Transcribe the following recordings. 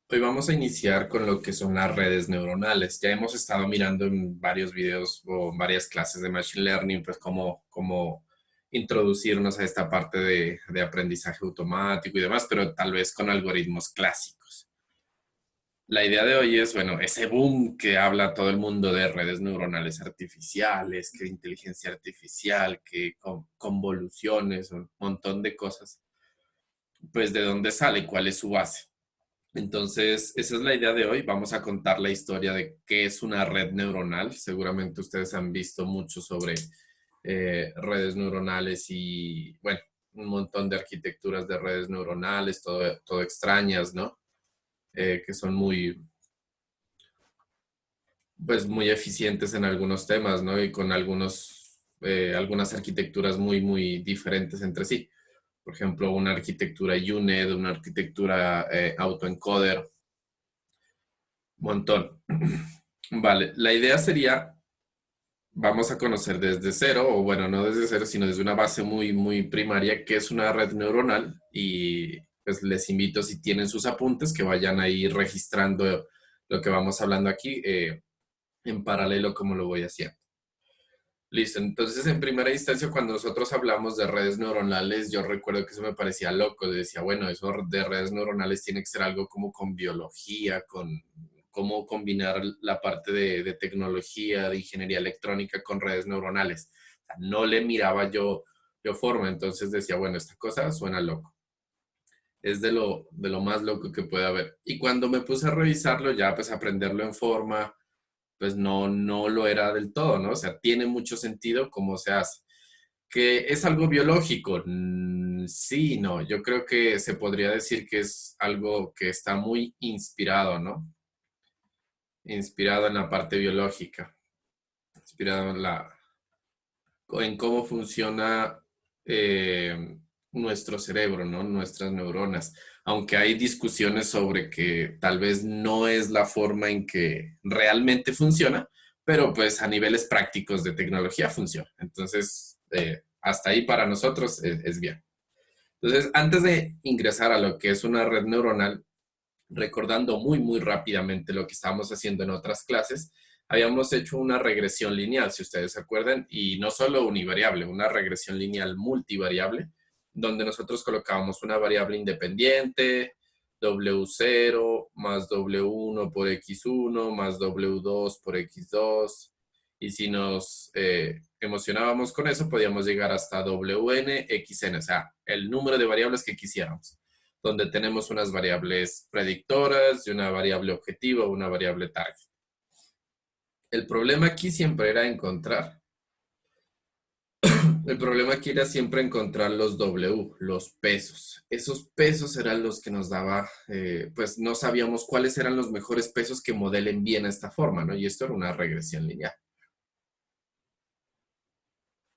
Hoy vamos a iniciar con lo que son las redes neuronales. Ya hemos estado mirando en varios videos o en varias clases de Machine Learning, pues cómo introducirnos a esta parte de aprendizaje automático y demás, pero tal vez con algoritmos clásicos. La idea de hoy es, bueno, ese boom que habla todo el mundo de redes neuronales artificiales, que inteligencia artificial, que convoluciones, un montón de cosas, pues de dónde sale, cuál es su base. Entonces, esa es la idea de hoy. Vamos a contar la historia de qué es una red neuronal. Seguramente ustedes han visto mucho sobre redes neuronales y, bueno, un montón de arquitecturas de redes neuronales, todo extrañas, ¿no? Que son pues, muy eficientes en algunos temas, ¿no? Y con algunas arquitecturas muy diferentes entre sí. Por ejemplo, una arquitectura UNED, una arquitectura autoencoder, montón. Vale, la idea sería, vamos a conocer desde cero, o bueno, no desde cero, sino desde una base muy primaria, que es una red neuronal. Y pues les invito, si tienen sus apuntes, que vayan ahí registrando lo que vamos hablando aquí en paralelo como lo voy haciendo. Listo, entonces en primera instancia cuando nosotros hablamos de redes neuronales, yo recuerdo que eso me parecía loco, decía, bueno, eso de redes neuronales tiene que ser algo como con biología, con cómo combinar la parte de tecnología, de ingeniería electrónica con redes neuronales. O sea, no le miraba yo forma, entonces decía, bueno, esta cosa suena loco. Es de lo más loco que puede haber. Y cuando me puse a revisarlo, ya pues aprenderlo en forma, pues no lo era del todo, ¿no? O sea, tiene mucho sentido cómo se hace. ¿Que es algo biológico? Sí, no. Yo creo que se podría decir que es algo que está muy inspirado, ¿no? Inspirado en la parte biológica, inspirado en cómo funciona nuestro cerebro, ¿no? Nuestras neuronas. Aunque hay discusiones sobre que tal vez no es la forma en que realmente funciona, pero pues a niveles prácticos de tecnología funciona. Entonces, hasta ahí para nosotros es bien. Entonces, antes de ingresar a lo que es una red neuronal, recordando muy rápidamente lo que estábamos haciendo en otras clases, habíamos hecho una regresión lineal, si ustedes se acuerdan, y no solo univariable, una regresión lineal multivariable, donde nosotros colocábamos una variable independiente, W0 más W1 por X1 más W2 por X2, y si nos emocionábamos con eso, podíamos llegar hasta Wn, Xn, o sea, el número de variables que quisiéramos, donde tenemos unas variables predictoras y una variable objetiva, una variable target. El problema aquí siempre era encontrar, el problema aquí era siempre encontrar los W, los pesos. Esos pesos eran los que nos daba, pues no sabíamos cuáles eran los mejores pesos que modelen bien esta forma, ¿no? Y esto era una regresión lineal.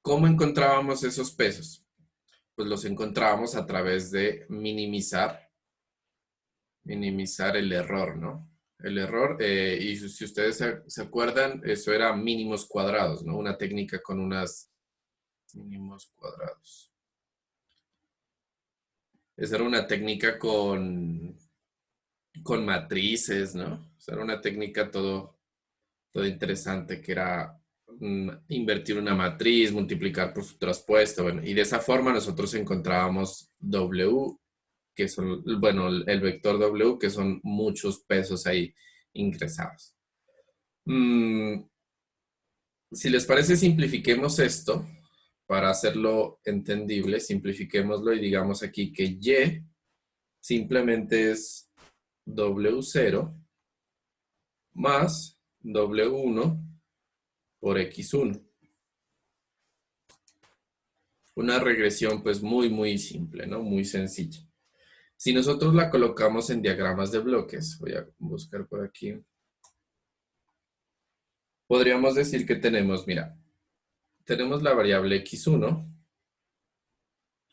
¿Cómo encontrábamos esos pesos? Pues los encontrábamos a través de minimizar el error, ¿no? El error, y si ustedes se acuerdan, eso era mínimos cuadrados, ¿no? Una técnica con unas mínimos cuadrados. Esa era una técnica con matrices, ¿no? O sea, era una técnica todo interesante que era invertir una matriz, multiplicar por su traspuesto, bueno, y de esa forma nosotros encontrábamos W, que son, bueno, el vector W, que son muchos pesos ahí ingresados. Mm, si les parece, simplifiquemos esto para hacerlo entendible, simplifiquémoslo y digamos aquí que Y simplemente es W0 más W1 por X1. Una regresión pues muy simple, ¿no? Muy sencilla. Si nosotros la colocamos en diagramas de bloques, voy a buscar por aquí, podríamos decir que tenemos, mira, tenemos la variable X1.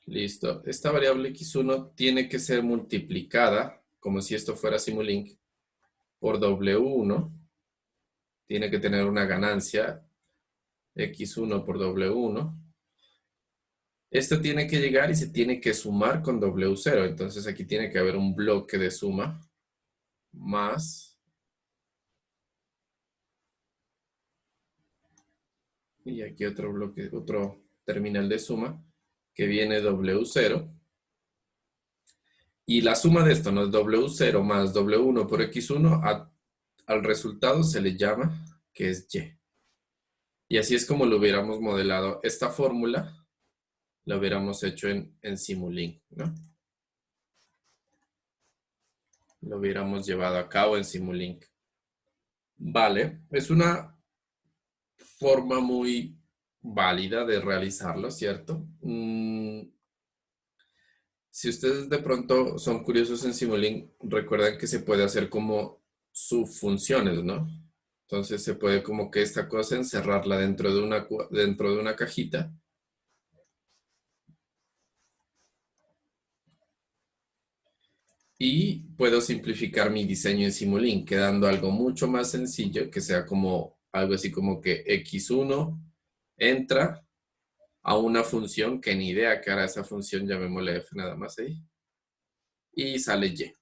Listo. Esta variable x1 tiene que ser multiplicada, como si esto fuera Simulink, por W1. Tiene que tener una ganancia x1 por W1. Esto tiene que llegar y se tiene que sumar con W0. Entonces aquí tiene que haber un bloque de suma más, y aquí otro bloque, otro terminal de suma, que viene W0. Y la suma de esto, ¿no? Es W0 más W1 por X1, al resultado se le llama que es Y. Y así es como lo hubiéramos modelado esta fórmula, lo hubiéramos hecho en Simulink, ¿no? Lo hubiéramos llevado a cabo en Simulink. Vale, es una forma muy válida de realizarlo, ¿cierto? Si ustedes de pronto son curiosos en Simulink, recuerden que se puede hacer como subfunciones, ¿no? Entonces se puede como que esta cosa encerrarla dentro de una cajita. Y puedo simplificar mi diseño en Simulink, quedando algo mucho más sencillo, que sea como algo así como que x1 entra a una función que ni idea que hará esa función, llamémosle f nada más ahí, y sale y,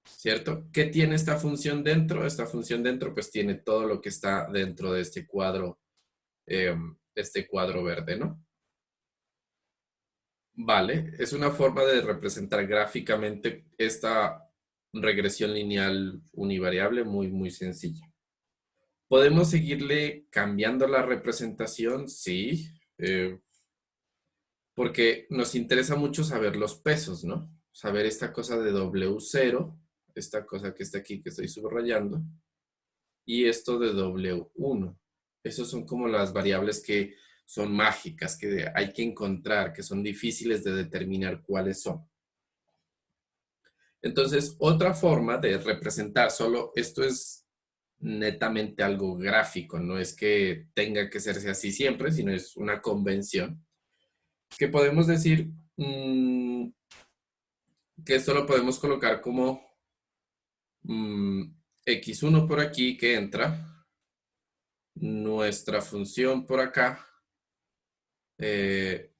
¿cierto? ¿Qué tiene esta función dentro? Esta función dentro pues tiene todo lo que está dentro de este cuadro verde, ¿no? Vale, es una forma de representar gráficamente esta regresión lineal univariable muy sencilla. ¿Podemos seguirle cambiando la representación? Sí, porque nos interesa mucho saber los pesos, ¿no? Saber esta cosa de W0, esta cosa que está aquí que estoy subrayando, y esto de W1. Esos son como las variables que son mágicas, que hay que encontrar, que son difíciles de determinar cuáles son. Entonces, otra forma de representar, solo esto es netamente algo gráfico, no es que tenga que serse así siempre, sino es una convención, que podemos decir que esto lo podemos colocar como mm, x1 por aquí que entra, nuestra función por acá, eh,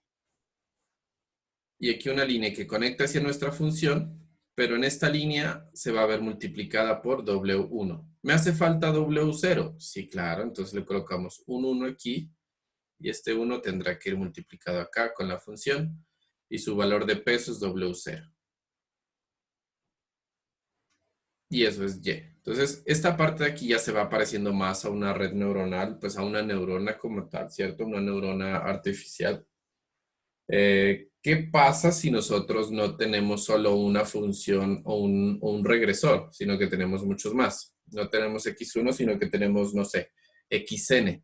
y aquí una línea que conecta hacia nuestra función, pero en esta línea se va a ver multiplicada por W1. ¿Me hace falta W0? Sí, claro, entonces le colocamos un 1 aquí y este 1 tendrá que ir multiplicado acá con la función y su valor de peso es W0. Y eso es Y. Entonces, esta parte de aquí ya se va pareciendo más a una red neuronal, pues a una neurona como tal, ¿cierto? Una neurona artificial. ¿Qué pasa si nosotros no tenemos solo una función o un regresor, sino que tenemos muchos más? No tenemos x1, sino que tenemos, no sé, xn.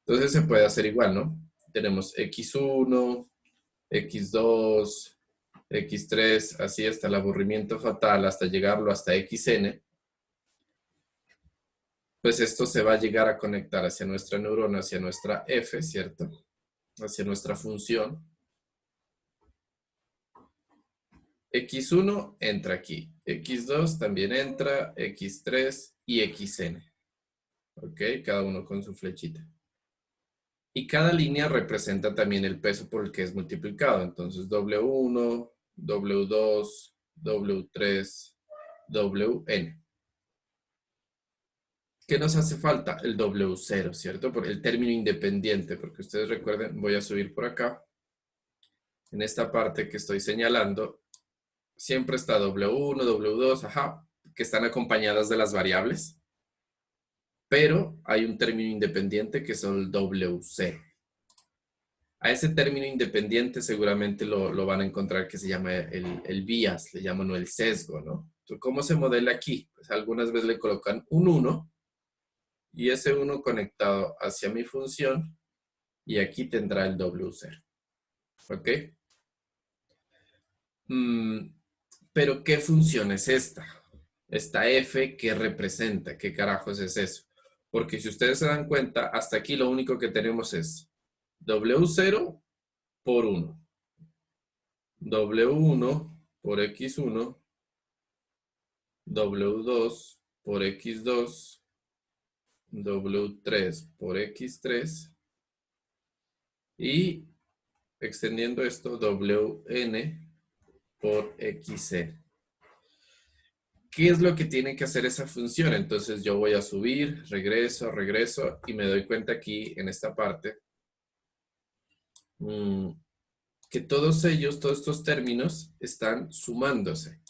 Entonces se puede hacer igual, ¿no? Tenemos x1, x2, x3, así hasta el aburrimiento fatal, hasta llegarlo hasta xn. Pues esto se va a llegar a conectar hacia nuestra neurona, hacia nuestra f, ¿cierto? Hacia nuestra función. X1 entra aquí, X2 también entra, X3 y XN. ¿Ok? Cada uno con su flechita. Y cada línea representa también el peso por el que es multiplicado. Entonces W1, W2, W3, WN. ¿Qué nos hace falta? El W0, ¿cierto? Por el término independiente, porque ustedes recuerden, voy a subir por acá. En esta parte que estoy señalando, siempre está W1, W2, ajá, que están acompañadas de las variables, pero hay un término independiente que es el WC. A ese término independiente seguramente lo van a encontrar que se llama el bias, le llaman, o el sesgo, ¿no? Entonces, ¿cómo se modela aquí? Pues algunas veces le colocan un 1 y ese 1 conectado hacia mi función y aquí tendrá el W0. ¿Ok? Mm, pero ¿qué función es esta? Esta F, ¿qué representa? ¿Qué carajos es eso? Porque si ustedes se dan cuenta, hasta aquí lo único que tenemos es W0 por 1, W1 por X1, W2 por X2, W3 por X3 y extendiendo esto, WN por XC. ¿qué es lo que tiene que hacer esa función? Entonces yo voy a subir, regreso y me doy cuenta aquí en esta parte mm, que todos ellos, todos estos términos están sumándose.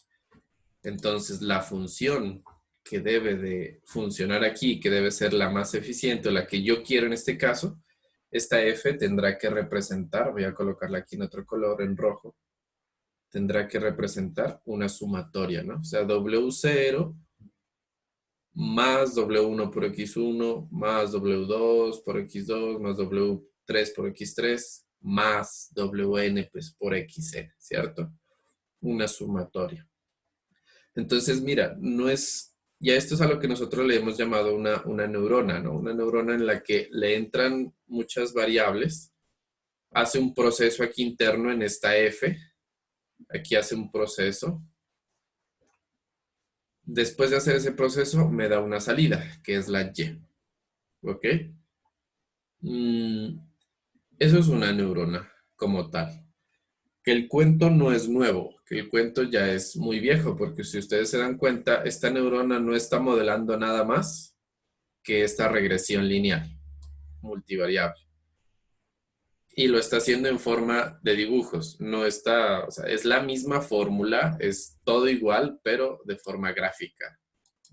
Entonces la función que debe de funcionar aquí, que debe ser la más eficiente, o la que yo quiero en este caso, esta f tendrá que representar, voy a colocarla aquí en otro color, en rojo, tendrá que representar una sumatoria, ¿no? O sea, W0 más W1 por X1, más W2 por X2, más W3 por X3, más WN pues, por XN, ¿cierto? Una sumatoria. Entonces, mira, no es, ya esto es a lo que nosotros le hemos llamado una neurona, ¿no? Una neurona en la que le entran muchas variables, hace un proceso aquí interno en esta F, aquí hace un proceso. Después de hacer ese proceso, me da una salida, que es la Y. ¿Ok? Mm, eso es una neurona como tal. Que el cuento no es nuevo, que el cuento ya es muy viejo, porque si ustedes se dan cuenta, esta neurona no está modelando nada más que esta regresión lineal multivariable. Y lo está haciendo en forma de dibujos. No está, o sea, es la misma fórmula, es todo igual, pero de forma gráfica.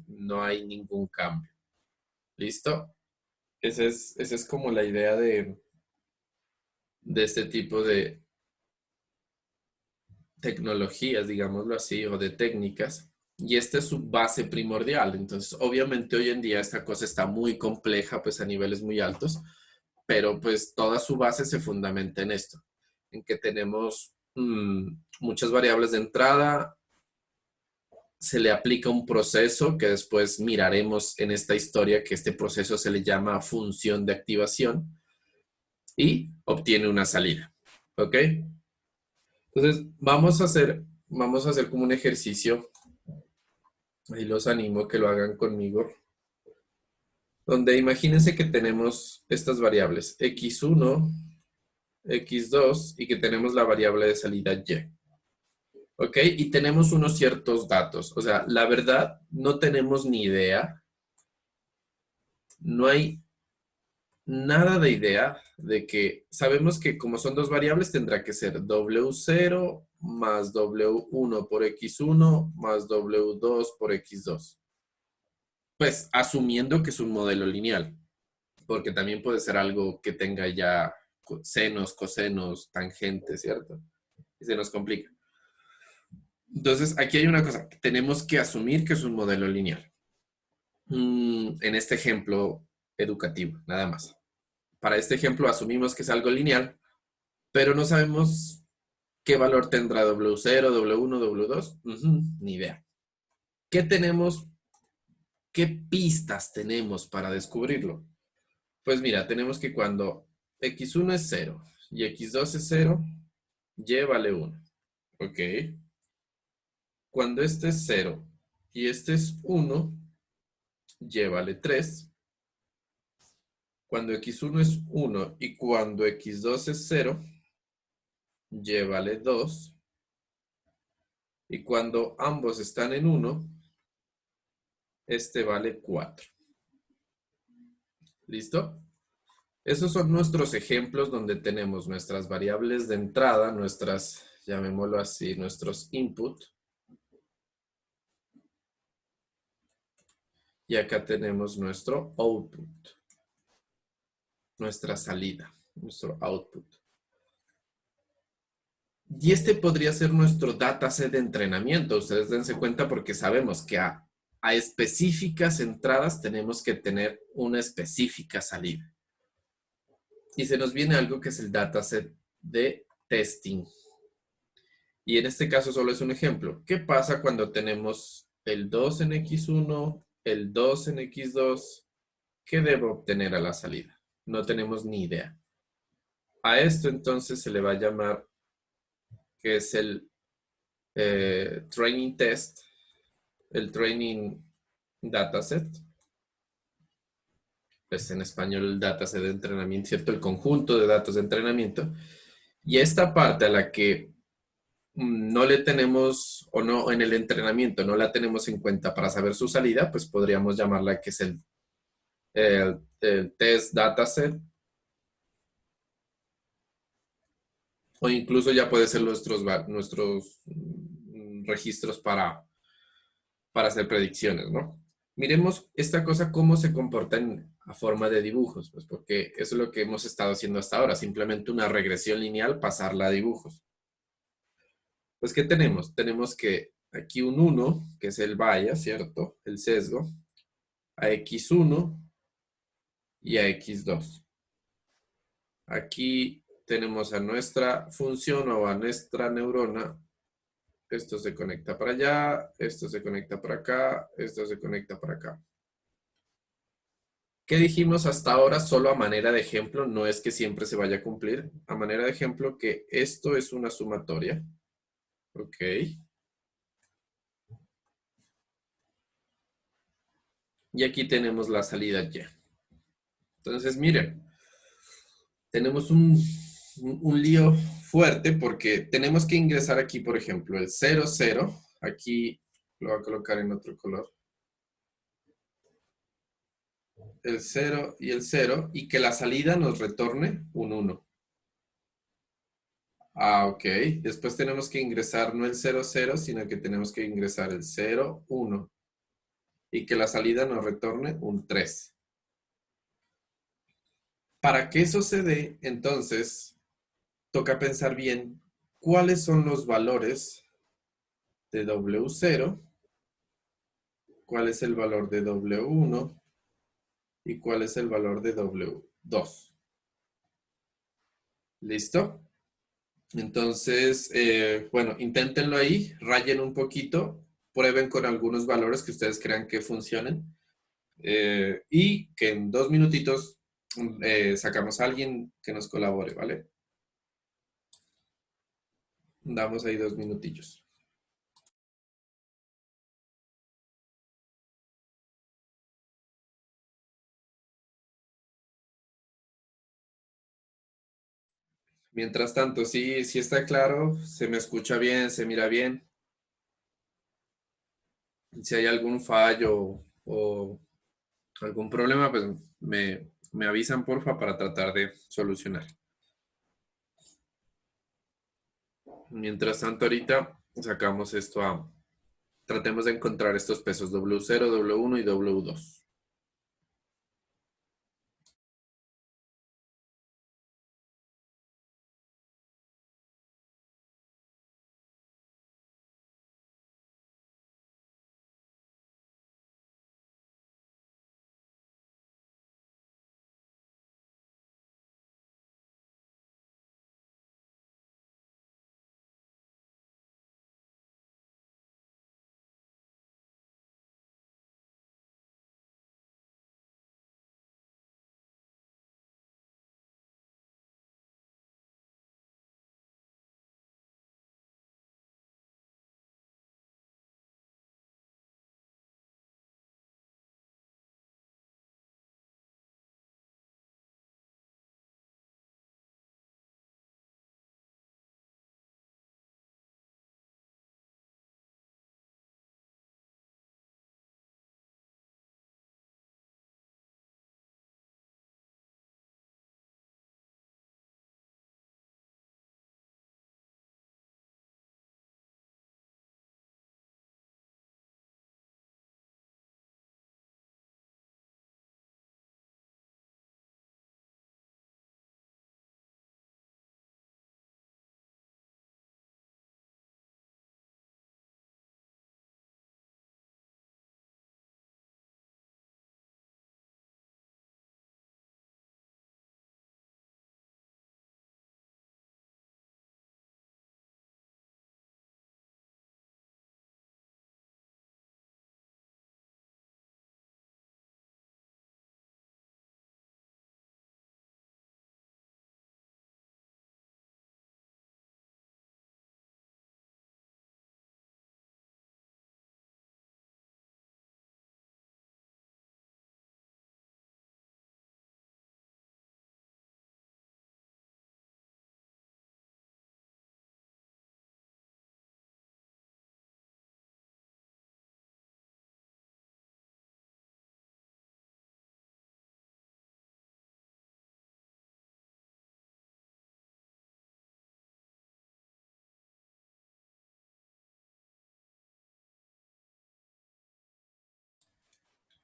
No hay ningún cambio. ¿Listo? Esa es como la idea de este tipo de tecnologías, digámoslo así, o de técnicas. Y esta es su base primordial. Entonces, obviamente hoy en día esta cosa está muy compleja, pues a niveles muy altos, pero pues toda su base se fundamenta en esto, en que tenemos muchas variables de entrada, se le aplica un proceso que después miraremos en esta historia, que este proceso se le llama función de activación y obtiene una salida. ¿Ok? Entonces, vamos a hacer como un ejercicio, ahí los animo a que lo hagan conmigo, donde imagínense que tenemos estas variables, x1, x2, y que tenemos la variable de salida y. ¿Ok? Y tenemos unos ciertos datos. O sea, la verdad, no tenemos ni idea. No hay nada de idea de que sabemos que como son dos variables, tendrá que ser W0 más W1 por X1 más W2 por X2. Pues asumiendo que es un modelo lineal, porque también puede ser algo que tenga ya senos, cosenos, tangentes, ¿cierto? Y se nos complica. Entonces, aquí hay una cosa, tenemos que asumir que es un modelo lineal. En este ejemplo educativo, nada más. Para este ejemplo asumimos que es algo lineal, pero no sabemos qué valor tendrá W0, W1, W2. Ni idea. ¿Qué tenemos? ¿Qué pistas tenemos para descubrirlo? Pues mira, tenemos que cuando x1 es 0 y x2 es 0, y vale 1. ¿Ok? Cuando este es 0 y este es 1, y vale 3. Cuando x1 es 1 y cuando x2 es 0, y vale 2. Y cuando ambos están en 1, este vale 4. ¿Listo? Esos son nuestros ejemplos donde tenemos nuestras variables de entrada, nuestras, llamémoslo así, nuestros input. Y acá tenemos nuestro output, nuestra salida, nuestro output. Y este podría ser nuestro dataset de entrenamiento. Ustedes dense cuenta porque sabemos que a específicas entradas tenemos que tener una específica salida. Y se nos viene algo que es el dataset de testing. Y en este caso solo es un ejemplo. ¿Qué pasa cuando tenemos el 2 en X1, el 2 en X2? ¿Qué debo obtener a la salida? No tenemos ni idea. A esto entonces se le va a llamar que es el training test, el training dataset. Pues en español el dataset de entrenamiento, ¿cierto? El conjunto de datos de entrenamiento. Y esta parte a la que no le tenemos, o no, en el entrenamiento no la tenemos en cuenta para saber su salida, pues podríamos llamarla que es el test dataset, o incluso ya puede ser nuestros registros para hacer predicciones, ¿no? Miremos esta cosa, cómo se comporta a forma de dibujos, pues porque eso es lo que hemos estado haciendo hasta ahora, simplemente una regresión lineal, pasarla a dibujos. Pues, ¿qué tenemos? Tenemos que aquí un uno, que es el bias, ¿cierto? El sesgo, a x1 y a x2. Aquí tenemos a nuestra función o a nuestra neurona. Esto se conecta para allá, esto se conecta para acá, esto se conecta para acá. ¿Qué dijimos hasta ahora? Solo a manera de ejemplo, no es que siempre se vaya a cumplir. A manera de ejemplo que esto es una sumatoria. Ok. Y aquí tenemos la salida Y. Entonces, miren, tenemos un lío fuerte porque tenemos que ingresar aquí, por ejemplo, el 0, 0. Aquí lo voy a colocar en otro color. El 0 y el 0. Y que la salida nos retorne un 1. Ah, ok. Después tenemos que ingresar no el 0, 0, sino que tenemos que ingresar el 0, 1. Y que la salida nos retorne un 3. Para que eso se dé, entonces, toca pensar bien cuáles son los valores de W0, cuál es el valor de W1 y cuál es el valor de W2. ¿Listo? Entonces, bueno, inténtenlo ahí, rayen un poquito, prueben con algunos valores que ustedes crean que funcionen y que en 2 minutitos sacamos a alguien que nos colabore, ¿vale? Damos ahí 2 minutillos. Mientras tanto, sí, sí está claro, se me escucha bien, se mira bien. Si hay algún fallo o algún problema, pues me avisan, porfa, para tratar de solucionar. Mientras tanto, ahorita sacamos esto tratemos de encontrar estos pesos W0, W1 y W2.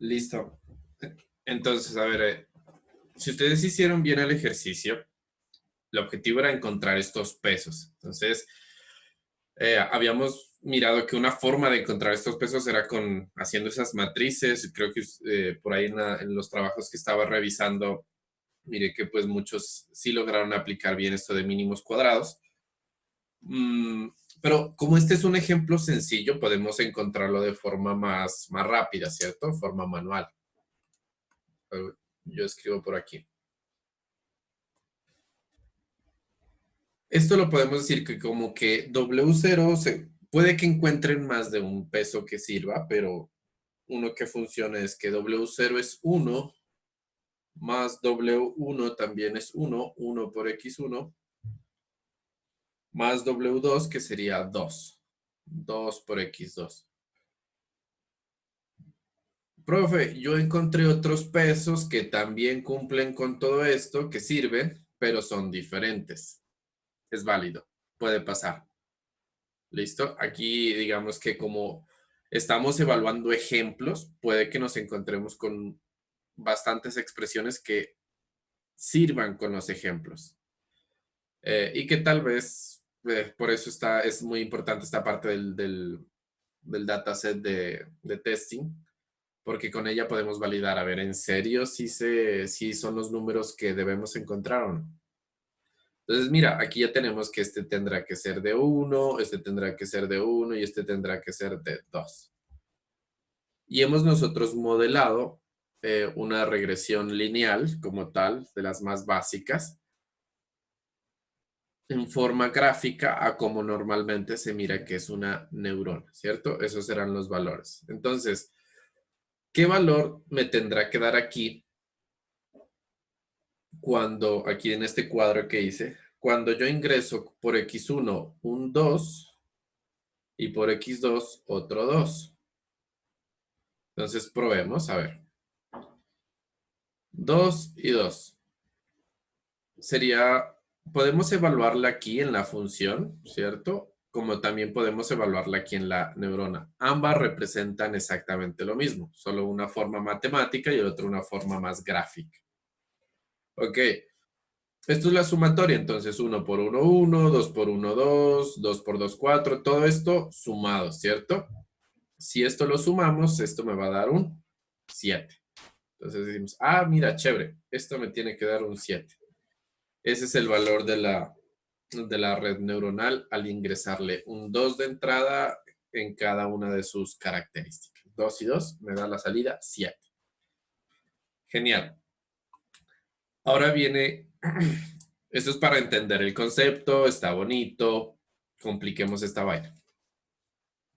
Listo. Entonces, a ver, si ustedes hicieron bien el ejercicio, el objetivo era encontrar estos pesos. Entonces, habíamos mirado que una forma de encontrar estos pesos era con haciendo esas matrices. Creo que por ahí en los trabajos que estaba revisando, mire que pues muchos sí lograron aplicar bien esto de mínimos cuadrados. Mm, pero como este es un ejemplo sencillo, podemos encontrarlo de forma más rápida, ¿cierto? Forma manual. Yo escribo por aquí. Esto lo podemos decir que como que W0 puede que encuentren más de un peso que sirva, pero uno que funciona es que W0 es uno más W1 también es uno por X1, más W2 que sería 2 por X2. Profe, yo encontré otros pesos que también cumplen con todo esto, que sirven, pero son diferentes. Es válido, puede pasar. ¿Listo? Aquí digamos que como estamos evaluando ejemplos, puede que nos encontremos con bastantes expresiones que sirvan con los ejemplos. Y que tal vez, por eso es muy importante esta parte del dataset de testing, porque con ella podemos validar, a ver, ¿en serio si son los números que debemos encontrar o no? Entonces, mira, aquí ya tenemos que este tendrá que ser de uno, este tendrá que ser de uno y este tendrá que ser de 2. Y hemos nosotros modelado una regresión lineal como tal, de las más básicas, en forma gráfica a como normalmente se mira que es una neurona, ¿cierto? Esos serán los valores. Entonces, ¿qué valor me tendrá que dar aquí cuando, aquí en este cuadro que hice, cuando yo ingreso por X1 un 2 y por X2 otro 2? Entonces, probemos, a ver. 2 y 2. Sería, podemos evaluarla aquí en la función, ¿cierto? Como también podemos evaluarla aquí en la neurona. Ambas representan exactamente lo mismo, solo una forma matemática y el otro una forma más gráfica. Ok, esto es la sumatoria, entonces uno por uno 1, 2 por uno 2, 2 por 2 4, todo esto sumado, ¿cierto? Si esto lo sumamos, esto me va a dar un 7. Entonces decimos, ah, mira, chévere, esto me tiene que dar un 7. Ese es el valor de la red neuronal al ingresarle un 2 de entrada en cada una de sus características. 2 y 2 me da la salida 7. Genial. Ahora viene, esto es para entender el concepto, está bonito, compliquemos esta vaina.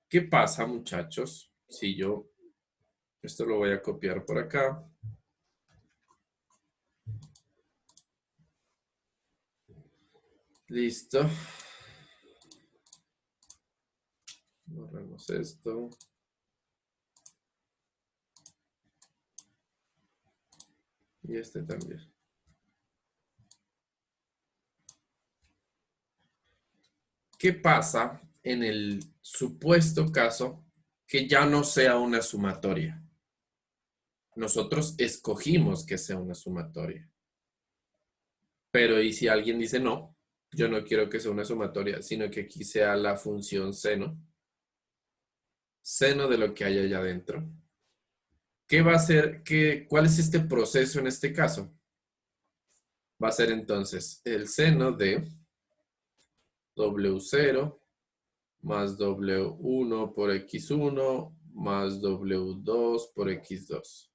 ¿Qué pasa, muchachos, si yo, esto lo voy a copiar por acá? Listo. Borramos esto. Y este también. ¿Qué pasa en el supuesto caso que ya no sea una sumatoria? Nosotros escogimos que sea una sumatoria. Pero ¿y si alguien dice no? Yo no quiero que sea una sumatoria, sino que aquí sea la función seno. Seno de lo que hay allá adentro. ¿Qué va a ser? ¿Cuál es este proceso en este caso? Va a ser entonces el seno de W0 más W1 por X1 más W2 por X2.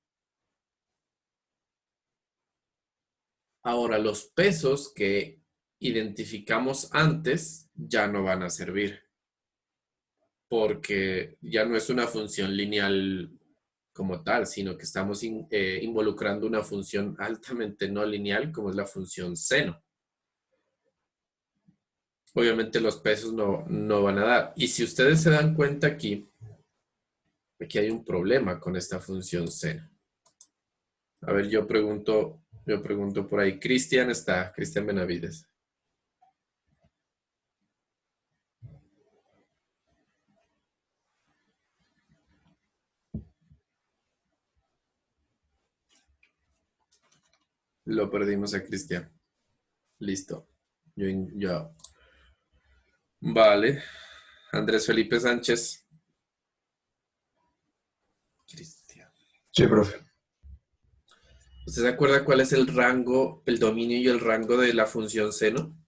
Ahora, los pesos que identificamos antes ya no van a servir porque ya no es una función lineal como tal, sino que estamos involucrando una función altamente no lineal como es la función seno. Obviamente los pesos no van a dar. Y si ustedes se dan cuenta aquí hay un problema con esta función seno. A ver, yo pregunto por ahí. Cristian Benavides. Lo perdimos a Cristian. Listo. Yo. Vale. Andrés Felipe Sánchez. Cristian. Sí, profe. ¿Usted se acuerda cuál es el rango, el dominio y el rango de la función seno?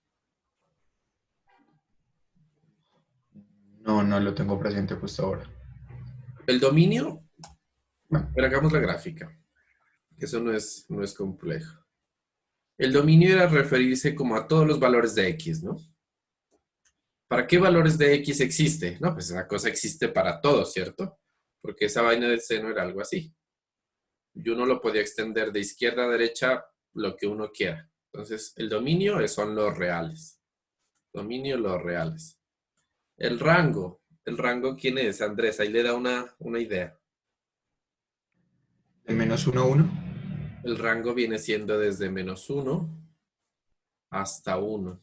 No, no lo tengo presente justo ahora. El dominio, Bueno, pero hagamos la gráfica, que eso no es complejo. El dominio era referirse como a todos los valores de X, ¿no? ¿Para qué valores de X existe? No, pues esa cosa existe para todos, ¿cierto? Porque esa vaina del seno era algo así. Y uno lo podía extender de izquierda a derecha lo que uno quiera. Entonces, el dominio son los reales. Dominio, los reales. El rango, ¿quién es? Andrés, ahí le da una idea. de menos uno a uno. El rango viene siendo desde -1 hasta 1.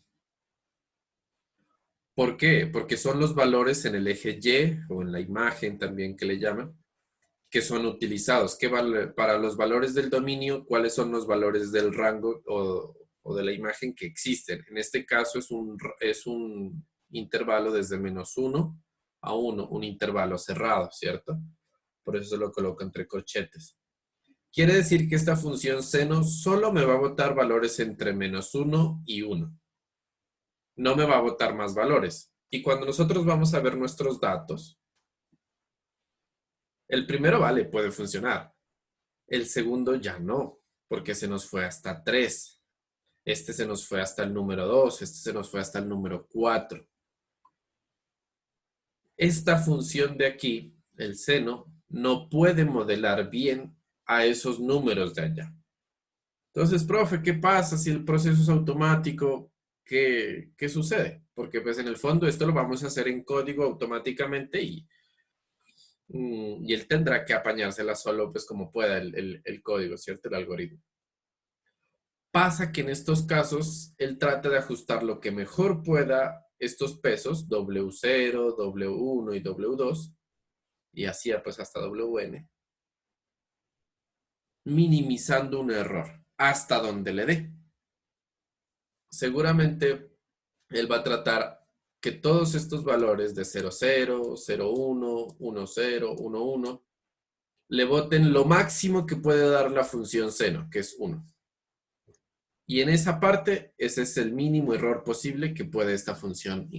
¿Por qué? Porque son los valores en el eje Y o en la imagen también que le llaman, que son utilizados. Para los valores del dominio, ¿cuáles son los valores del rango o de la imagen que existen? En este caso es un intervalo desde -1 a 1, un intervalo cerrado, ¿cierto? Por eso se lo coloco entre corchetes. Quiere decir que esta función seno solo me va a botar valores entre -1 y 1. No me va a botar más valores. Y cuando nosotros vamos a ver nuestros datos, el primero, vale, puede funcionar. El segundo ya no, porque se nos fue hasta 3. Este se nos fue hasta el número 2. Este se nos fue hasta el número 4. Esta función de aquí, el seno, no puede modelar bien a esos números de allá. Entonces, profe, ¿qué pasa si el proceso es automático? ¿Qué sucede? Porque pues en el fondo esto lo vamos a hacer en código automáticamente y él tendrá que apañársela solo pues como pueda el código, ¿cierto? El algoritmo. Pasa que en estos casos él trata de ajustar lo que mejor pueda estos pesos, W0, W1 y W2, y así pues hasta WN, minimizando un error hasta donde le dé. Seguramente él va a tratar que todos estos valores de 00, 01, 10, 11, le boten lo máximo que puede dar la función seno, que es 1. Y en esa parte, ese es el mínimo error posible que puede esta función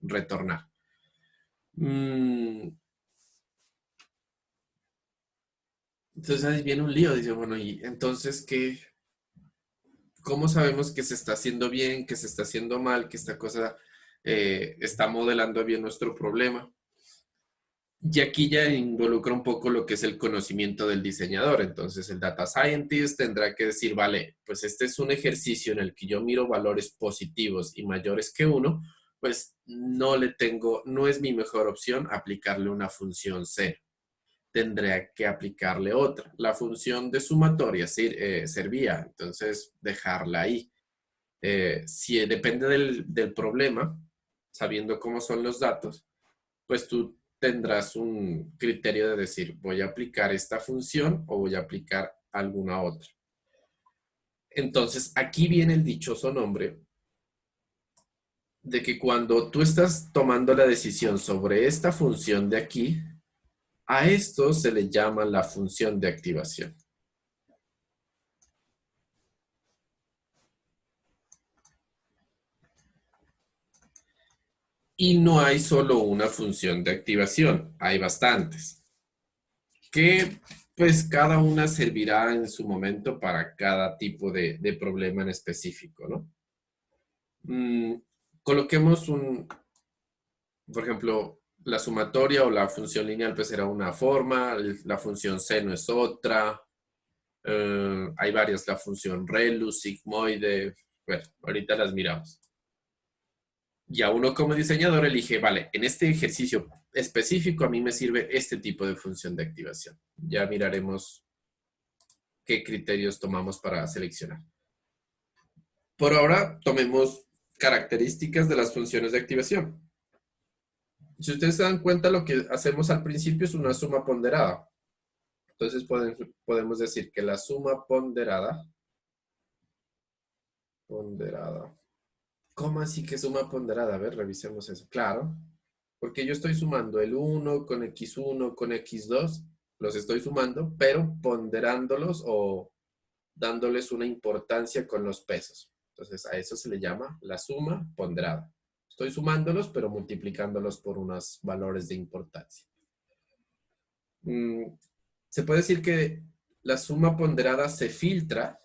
retornar. Entonces ahí viene un lío, dice, bueno, y entonces, ¿cómo sabemos que se está haciendo bien, que se está haciendo mal, que esta cosa está modelando bien nuestro problema? Y aquí ya involucra un poco lo que es el conocimiento del diseñador. Entonces el data scientist tendrá que decir, vale, pues este es un ejercicio en el que yo miro valores positivos y mayores que 1, pues no es mi mejor opción aplicarle una función C. Tendré que aplicarle otra. La función de sumatoria servía, entonces dejarla ahí. Si depende del problema, sabiendo cómo son los datos, pues tú tendrás un criterio de decir, voy a aplicar esta función o voy a aplicar alguna otra. Entonces, aquí viene el dichoso nombre de que cuando tú estás tomando la decisión sobre esta función de aquí, a esto se le llama la función de activación. Y no hay solo una función de activación, hay bastantes. Que pues cada una servirá en su momento para cada tipo de problema en específico, ¿no? Coloquemos por ejemplo, la sumatoria o la función lineal pues será una forma, la función seno es otra, hay varias, la función relu, sigmoide, bueno, ahorita las miramos. Ya uno como diseñador elige, vale, en este ejercicio específico a mí me sirve este tipo de función de activación. Ya miraremos qué criterios tomamos para seleccionar. Por ahora, tomemos características de las funciones de activación. Si ustedes se dan cuenta, lo que hacemos al principio es una suma ponderada. Entonces podemos decir que la suma ponderada ponderada. ¿Cómo así que suma ponderada? A ver, revisemos eso. Claro, porque yo estoy sumando el uno con x2, los estoy sumando, pero ponderándolos o dándoles una importancia con los pesos. Entonces, a eso se le llama la suma ponderada. Estoy sumándolos, pero multiplicándolos por unos valores de importancia. Se puede decir que la suma ponderada se filtra,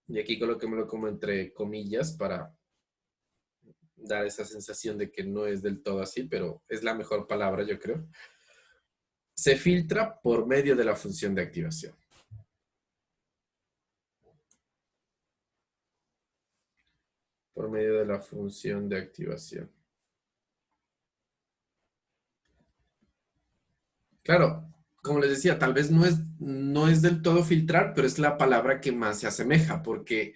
y aquí coloquémoslo como entre comillas para dar esa sensación de que no es del todo así, pero es la mejor palabra, yo creo. Se filtra por medio de la función de activación. Por medio de la función de activación. Claro, como les decía, tal vez no es del todo filtrar, pero es la palabra que más se asemeja, porque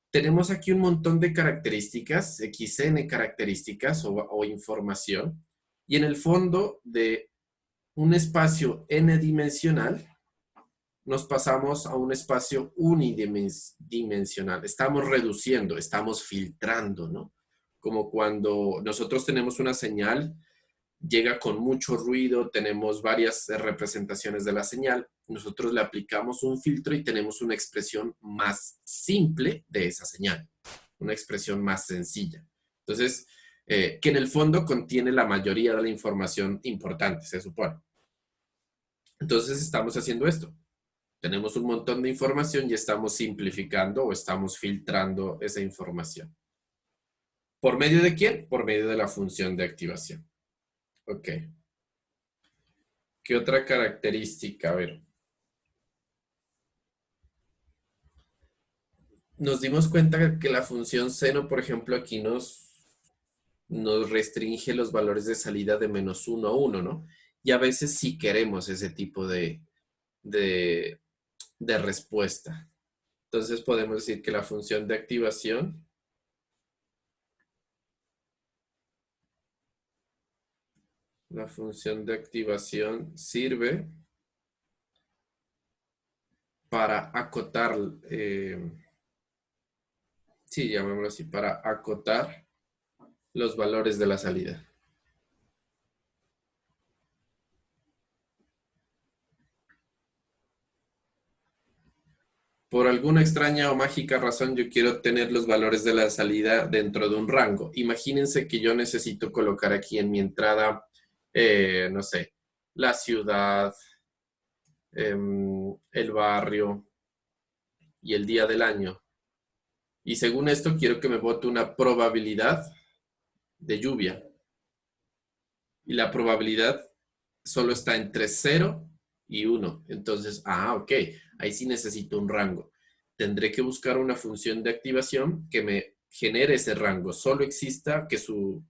tenemos aquí un montón de características, XN características o información, y en el fondo de un espacio n-dimensional, nos pasamos a un espacio unidimensional. Estamos reduciendo, estamos filtrando, ¿no? Como cuando nosotros tenemos una señal, llega con mucho ruido, tenemos varias representaciones de la señal, nosotros le aplicamos un filtro y tenemos una expresión más simple de esa señal, una expresión más sencilla. Entonces, que en el fondo contiene la mayoría de la información importante, se supone. Entonces, estamos haciendo esto. Tenemos un montón de información y estamos simplificando o estamos filtrando esa información. ¿Por medio de quién? Por medio de la función de activación. Ok. ¿Qué otra característica? A ver. Nos dimos cuenta que la función seno, por ejemplo, aquí nos restringe los valores de salida de -1 a 1, ¿no? Y a veces sí queremos ese tipo de, de respuesta. Entonces podemos decir que la función de activación sirve para acotar, sí, llamémoslo así, para acotar los valores de la salida. Por alguna extraña o mágica razón, yo quiero tener los valores de la salida dentro de un rango. Imagínense que yo necesito colocar aquí en mi entrada, no sé, la ciudad, el barrio y el día del año. Y según esto, quiero que me bote una probabilidad de lluvia. Y la probabilidad solo está entre 0 y 1. Entonces, ok, ahí sí necesito un rango. Tendré que buscar una función de activación que me genere ese rango. Solo exista que su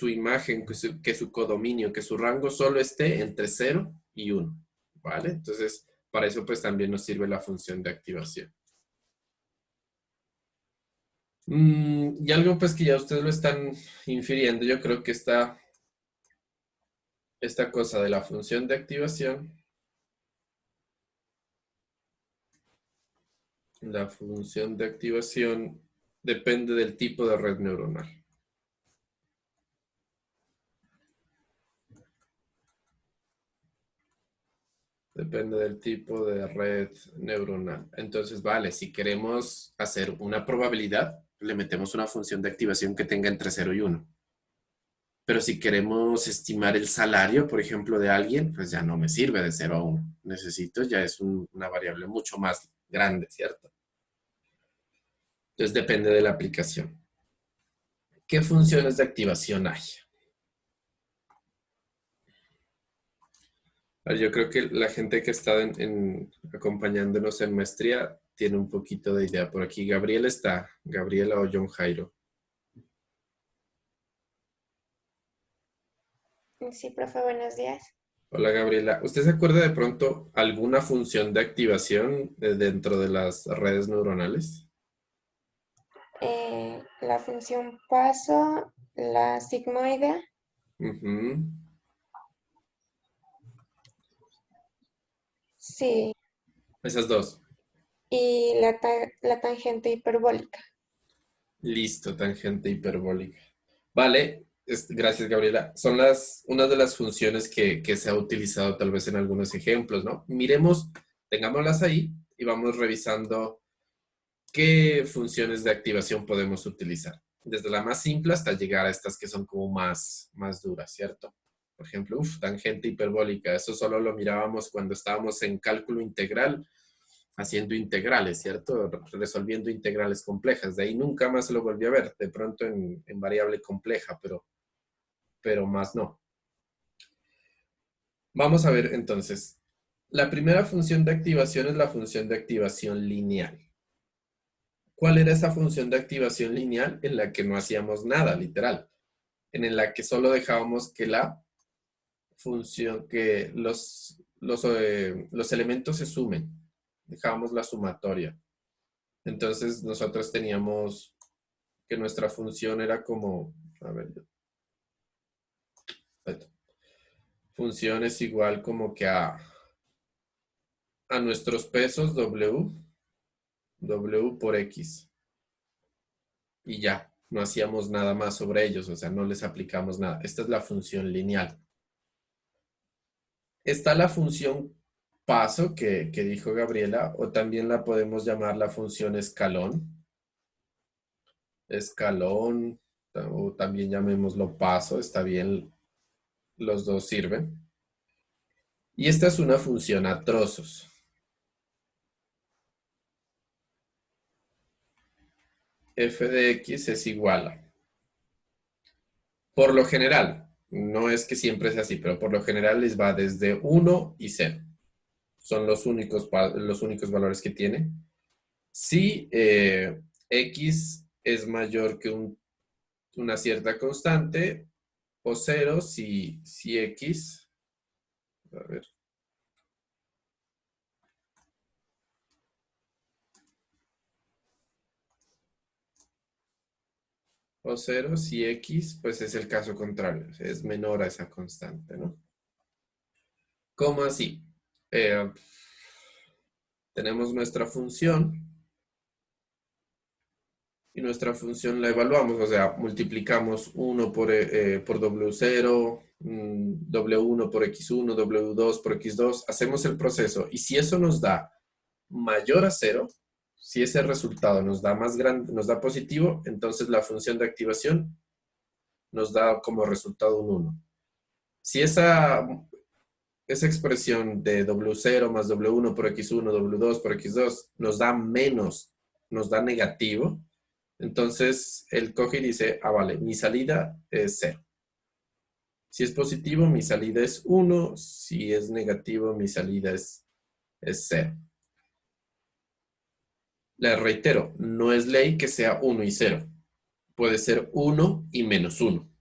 imagen, que su codominio, que su rango solo esté entre 0 y 1. ¿Vale? Entonces, para eso pues también nos sirve la función de activación. Y algo pues que ya ustedes lo están infiriendo, yo creo que esta cosa de la función de activación, la función de activación depende del tipo de red neuronal. Depende del tipo de red neuronal. Entonces, vale, si queremos hacer una probabilidad, le metemos una función de activación que tenga entre 0 y 1. Pero si queremos estimar el salario, por ejemplo, de alguien, pues ya no me sirve de 0 a 1. Necesito, ya es una variable mucho más grande, ¿cierto? Entonces depende de la aplicación. ¿Qué funciones de activación hay? Yo creo que la gente que está acompañándonos en maestría tiene un poquito de idea. Por aquí Gabriela está. Gabriela o John Jairo. Sí, profe, buenos días. Hola Gabriela. ¿Usted se acuerda de pronto alguna función de activación dentro de las redes neuronales? La función paso, la sigmoide, Ujú. sí, Esas dos. y la tangente hiperbólica. Listo, tangente hiperbólica. Vale, gracias, Gabriela. Son una de las funciones que se ha utilizado tal vez en algunos ejemplos, ¿no? Miremos, tengámoslas ahí y vamos revisando qué funciones de activación podemos utilizar. Desde la más simple hasta llegar a estas que son como más duras, ¿cierto? Por ejemplo, tangente hiperbólica. Eso solo lo mirábamos cuando estábamos en cálculo integral, haciendo integrales, ¿cierto? Resolviendo integrales complejas. De ahí nunca más se lo volví a ver. De pronto en variable compleja, pero más no. Vamos a ver entonces. La primera función de activación es la función de activación lineal. ¿Cuál era esa función de activación lineal? En la que no hacíamos nada, literal. En la que solo dejábamos que la función, que los elementos se sumen. Dejábamos la sumatoria. Entonces nosotros teníamos que nuestra función era como, a ver, función es igual como que a nuestros pesos W por X. Y ya, no hacíamos nada más sobre ellos, o sea, no les aplicamos nada. Esta es la función lineal. Está la función paso que dijo Gabriela, o también la podemos llamar la función escalón. Escalón, o también llamémoslo paso, está bien, los dos sirven. Y esta es una función a trozos. F de X es igual a, por lo general, no es que siempre sea así, pero por lo general les va desde 1 y 0. Son los únicos valores que tiene. Si X es mayor que una cierta constante, o 0 si X, a ver, o 0 si X, pues es el caso contrario, es menor a esa constante, ¿no? ¿Cómo así? Tenemos nuestra función y nuestra función la evaluamos, o sea, multiplicamos 1 por W0, W1 por X1, W2 por X2, hacemos el proceso y si eso nos da mayor a 0, si ese resultado nos da más grande, nos da positivo, entonces la función de activación nos da como resultado un 1. Si esa expresión de W0 más W1 por X1, W2 por X2 nos da menos, nos da negativo, entonces él coge y dice, vale, mi salida es 0. Si es positivo, mi salida es 1. Si es negativo, mi salida es 0. Les reitero, no es ley que sea 1 y 0. Puede ser 1 y menos 1.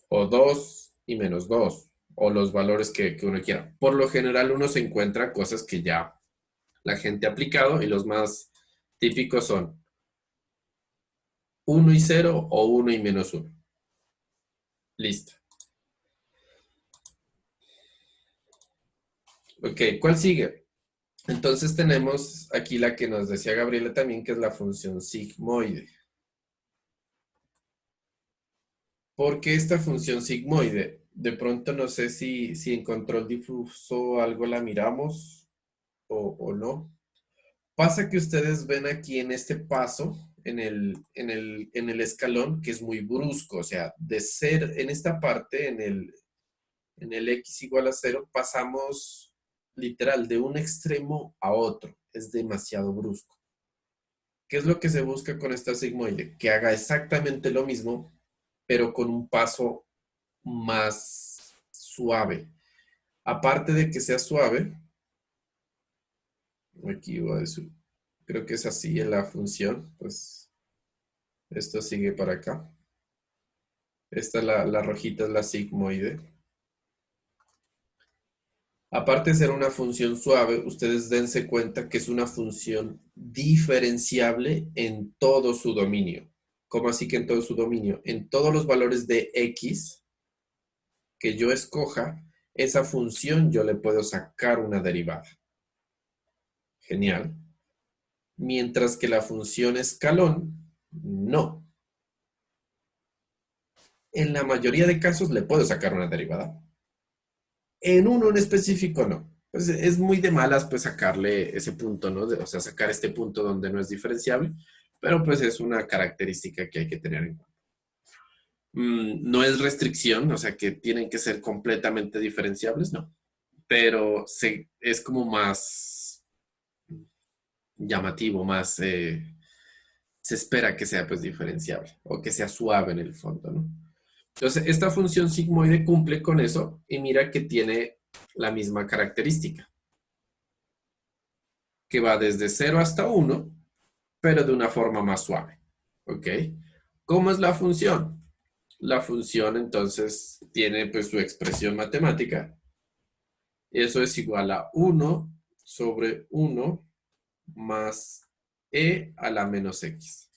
O 2 y menos 2. O los valores que uno quiera. Por lo general uno se encuentra cosas que ya la gente ha aplicado y los más típicos son 1 y 0 o 1 y menos 1. Listo. Ok, ¿cuál sigue? Entonces tenemos aquí la que nos decía Gabriela también, que es la función sigmoide. ¿Por qué esta función sigmoide? De pronto no sé si en control difuso algo la miramos o no. Pasa que ustedes ven aquí en este paso, en el escalón, que es muy brusco. O sea, de ser en esta parte, en el X igual a 0, pasamos literal de un extremo a otro. Es demasiado brusco. ¿Qué es lo que se busca con esta sigmoide? Que haga exactamente lo mismo, pero con un paso más suave. Aparte de que sea suave, aquí voy a decir, creo que es así en la función, pues esto sigue para acá. Esta, la rojita es la sigmoide. Aparte de ser una función suave, ustedes dense cuenta que es una función diferenciable en todo su dominio. ¿Cómo así que en todo su dominio? En todos los valores de X que yo escoja, esa función yo le puedo sacar una derivada. Genial. mientras que la función escalón no. En la mayoría de casos le puedo sacar una derivada. En uno en específico no. Pues es muy de malas pues sacarle ese punto, ¿no? O sea, sacar este punto donde no es diferenciable, pero pues es una característica que hay que tener en cuenta. No es restricción, o sea que tienen que ser completamente diferenciables, no. Pero es como más llamativo, más se espera que sea pues diferenciable o que sea suave en el fondo, ¿no? Entonces, esta función sigmoide cumple con eso y mira que tiene la misma característica, que va desde 0 hasta 1, pero de una forma más suave, ¿ok? ¿Cómo es la función? La función entonces tiene pues su expresión matemática. Eso es igual a 1 sobre 1 más e a la menos x.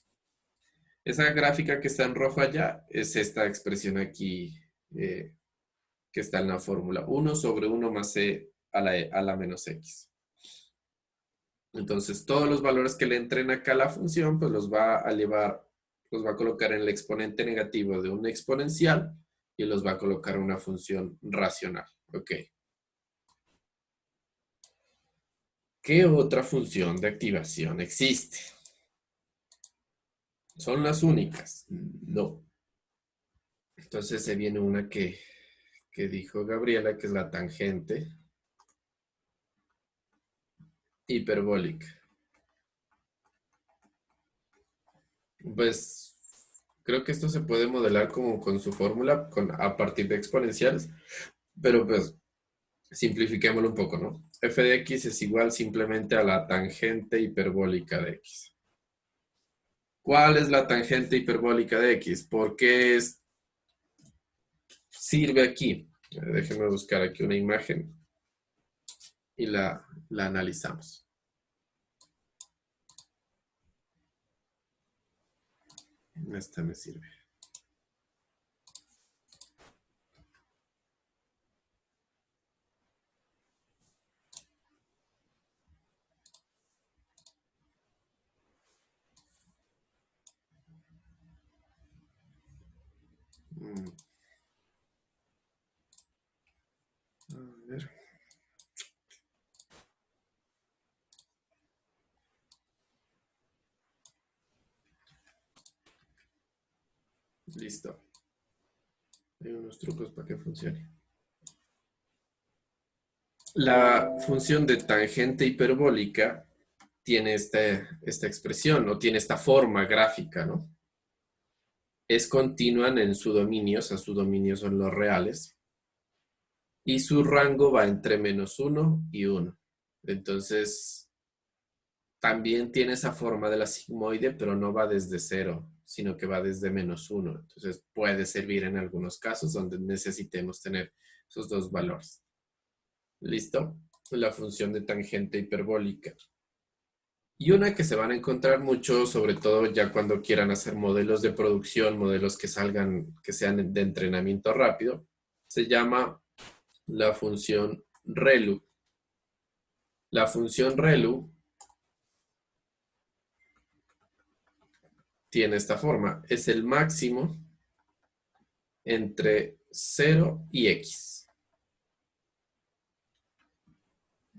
Esa gráfica que está en rojo allá es esta expresión aquí que está en la fórmula. 1 sobre 1 más e a la menos x. Entonces, todos los valores que le entren acá a la función, pues los va a elevar, los va a colocar en el exponente negativo de un exponencial y los va a colocar en una función racional. Ok. ¿Qué otra función de activación existe? ¿Son las únicas? No. Entonces se viene una que dijo Gabriela, que es la tangente hiperbólica. Pues creo que esto se puede modelar como con su fórmula a partir de exponenciales, pero pues simplifiquémoslo un poco, ¿no? F de x es igual simplemente a la tangente hiperbólica de x. ¿Cuál es la tangente hiperbólica de x? ¿Por qué sirve aquí? Déjenme buscar aquí una imagen y la analizamos. Esta me sirve. A ver. Listo. Hay unos trucos para que funcione. La función de tangente hiperbólica tiene esta expresión, o tiene esta forma gráfica, ¿no? Es continua en su dominio, o sea, su dominio son los reales, y su rango va entre -1 y 1. Entonces, también tiene esa forma de la sigmoide, pero no va desde 0, sino que va desde -1. Entonces, puede servir en algunos casos donde necesitemos tener esos dos valores. ¿Listo? La función de tangente hiperbólica. Y una que se van a encontrar mucho, sobre todo ya cuando quieran hacer modelos de producción, modelos que salgan, que sean de entrenamiento rápido, se llama la función ReLU. La función ReLU tiene esta forma. Es el máximo entre 0 y x.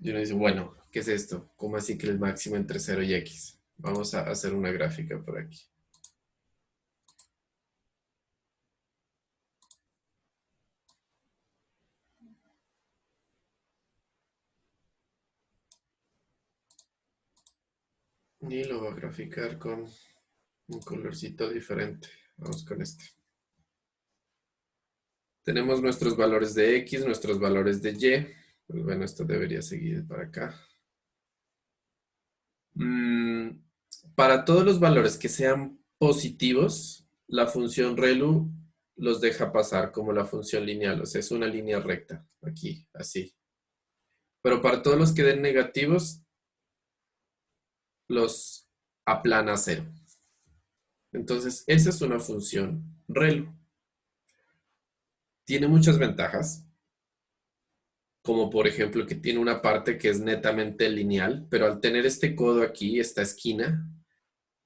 Y uno dice, bueno, ¿qué es esto? ¿Cómo así que el máximo entre 0 y x? Vamos a hacer una gráfica por aquí. Y lo voy a graficar con un colorcito diferente. Vamos con este. Tenemos nuestros valores de x, nuestros valores de y. Pues bueno, esto debería seguir para acá. Para todos los valores que sean positivos, la función ReLU los deja pasar como la función lineal. O sea, es una línea recta. Aquí, así. Pero para todos los que den negativos, los aplana a 0. Entonces, esa es una función ReLU. Tiene muchas ventajas, como por ejemplo que tiene una parte que es netamente lineal, pero al tener este codo aquí, esta esquina,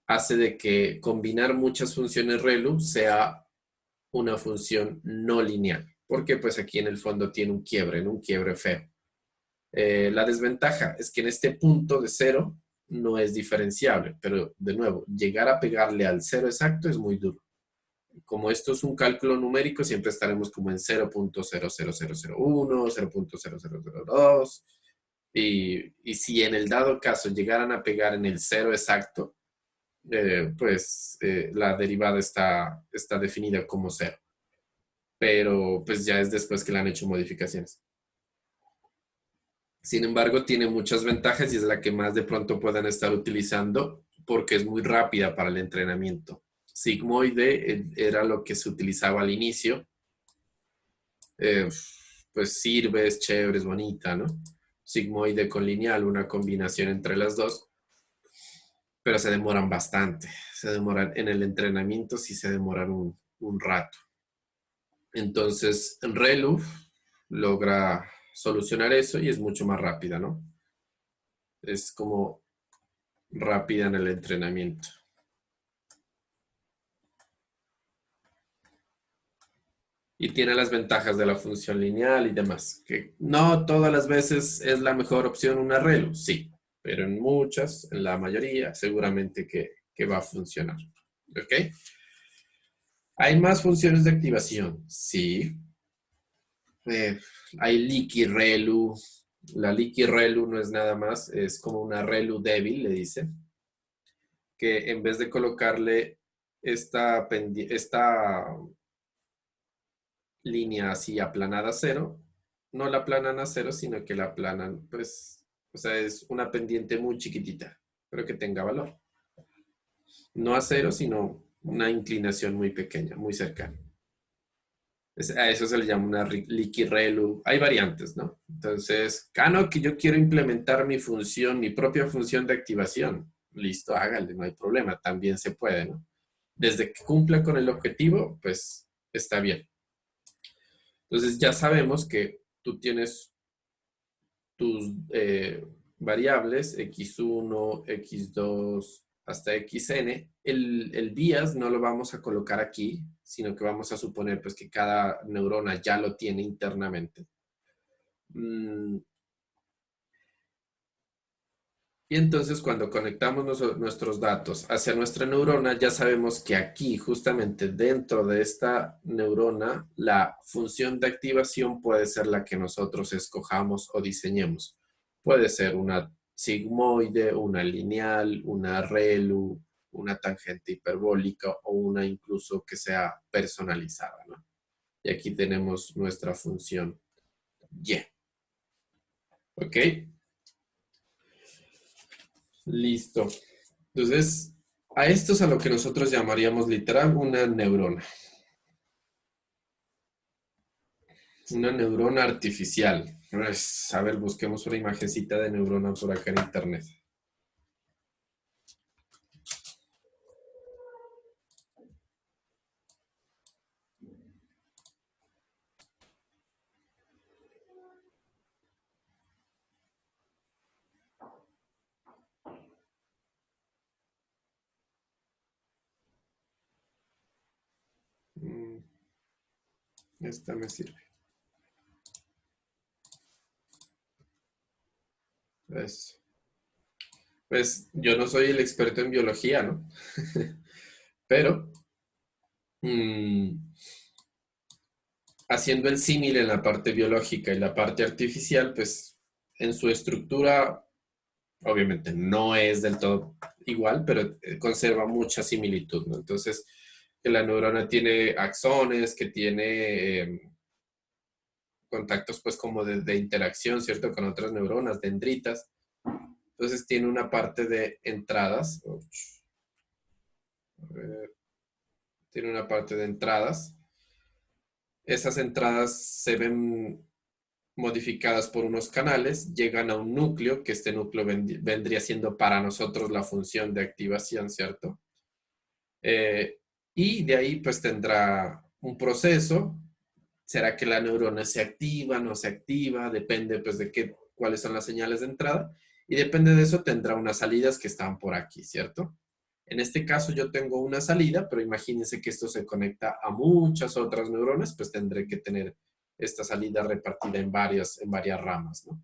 hace de que combinar muchas funciones ReLU sea una función no lineal, porque pues aquí en el fondo tiene un quiebre, ¿no? Un quiebre feo. La desventaja es que en este punto de cero no es diferenciable, pero de nuevo, llegar a pegarle al cero exacto es muy duro. Como esto es un cálculo numérico, siempre estaremos como en 0.00001, 0.0002, y si en el dado caso llegaran a pegar en el cero exacto, pues la derivada está definida como cero, pero pues ya es después que le han hecho modificaciones. Sin embargo, tiene muchas ventajas y es la que más de pronto puedan estar utilizando porque es muy rápida para el entrenamiento. Sigmoide era lo que se utilizaba al inicio. Pues sirve, es chévere, es bonita, ¿no? Sigmoide con lineal, una combinación entre las dos, pero se demoran bastante. Se demoran en el entrenamiento, sí se demoran un rato. Entonces, ReLU logra solucionar eso y es mucho más rápida, ¿no? Es como rápida en el entrenamiento. Y tiene las ventajas de la función lineal y demás. Que no todas las veces es la mejor opción una ReLU, sí, pero en muchas, en la mayoría, seguramente que va a funcionar. ¿Ok? ¿Hay más funciones de activación? Sí. Eh, hay Leaky ReLU. La Leaky ReLU no es nada más, es como una ReLU débil, le dice, que en vez de colocarle esta línea así aplanada a cero, no la aplanan a cero, sino que la aplanan, pues, o sea, es una pendiente muy chiquitita, pero que tenga valor. No a cero, sino una inclinación muy pequeña, muy cercana. A eso se le llama una leaky ReLU. Hay variantes, ¿no? Entonces, no, que yo quiero implementar mi función, mi propia función de activación. Listo, hágale, no hay problema, también se puede, ¿no? Desde que cumpla con el objetivo, pues está bien. Entonces ya sabemos que tú tienes tus variables x1, x2 hasta xn. El bias no lo vamos a colocar aquí, sino que vamos a suponer pues, que cada neurona ya lo tiene internamente. Y entonces cuando conectamos nuestros datos hacia nuestra neurona, ya sabemos que aquí, justamente dentro de esta neurona, la función de activación puede ser la que nosotros escojamos o diseñemos. Puede ser una sigmoide, una lineal, una ReLU, una tangente hiperbólica o una incluso que sea personalizada, ¿no? Y aquí tenemos nuestra función Y. ¿Ok? Listo. Entonces, a esto es a lo que nosotros llamaríamos literal una neurona. Una neurona artificial. Pues, a ver, busquemos una imagencita de neurona por acá en internet. Esta me sirve. Pues yo no soy el experto en biología, ¿no? Pero haciendo el símil en la parte biológica y la parte artificial, pues en su estructura, obviamente no es del todo igual, pero conserva mucha similitud, ¿no? Entonces, que la neurona tiene axones, que tiene contactos pues como de interacción, ¿cierto? Con otras neuronas, dendritas. Entonces tiene una parte de entradas. Tiene una parte de entradas. Esas entradas se ven modificadas por unos canales, llegan a un núcleo, que este núcleo vendría siendo para nosotros la función de activación, ¿cierto? Y de ahí pues tendrá un proceso ¿Será que la neurona se activa, no se activa? Depende pues de cuáles son las señales de entrada. Y depende de eso tendrá unas salidas que están por aquí, ¿cierto? En este caso yo tengo una salida, pero imagínense que esto se conecta a muchas otras neuronas, pues tendré que tener esta salida repartida en varias ramas, ¿no?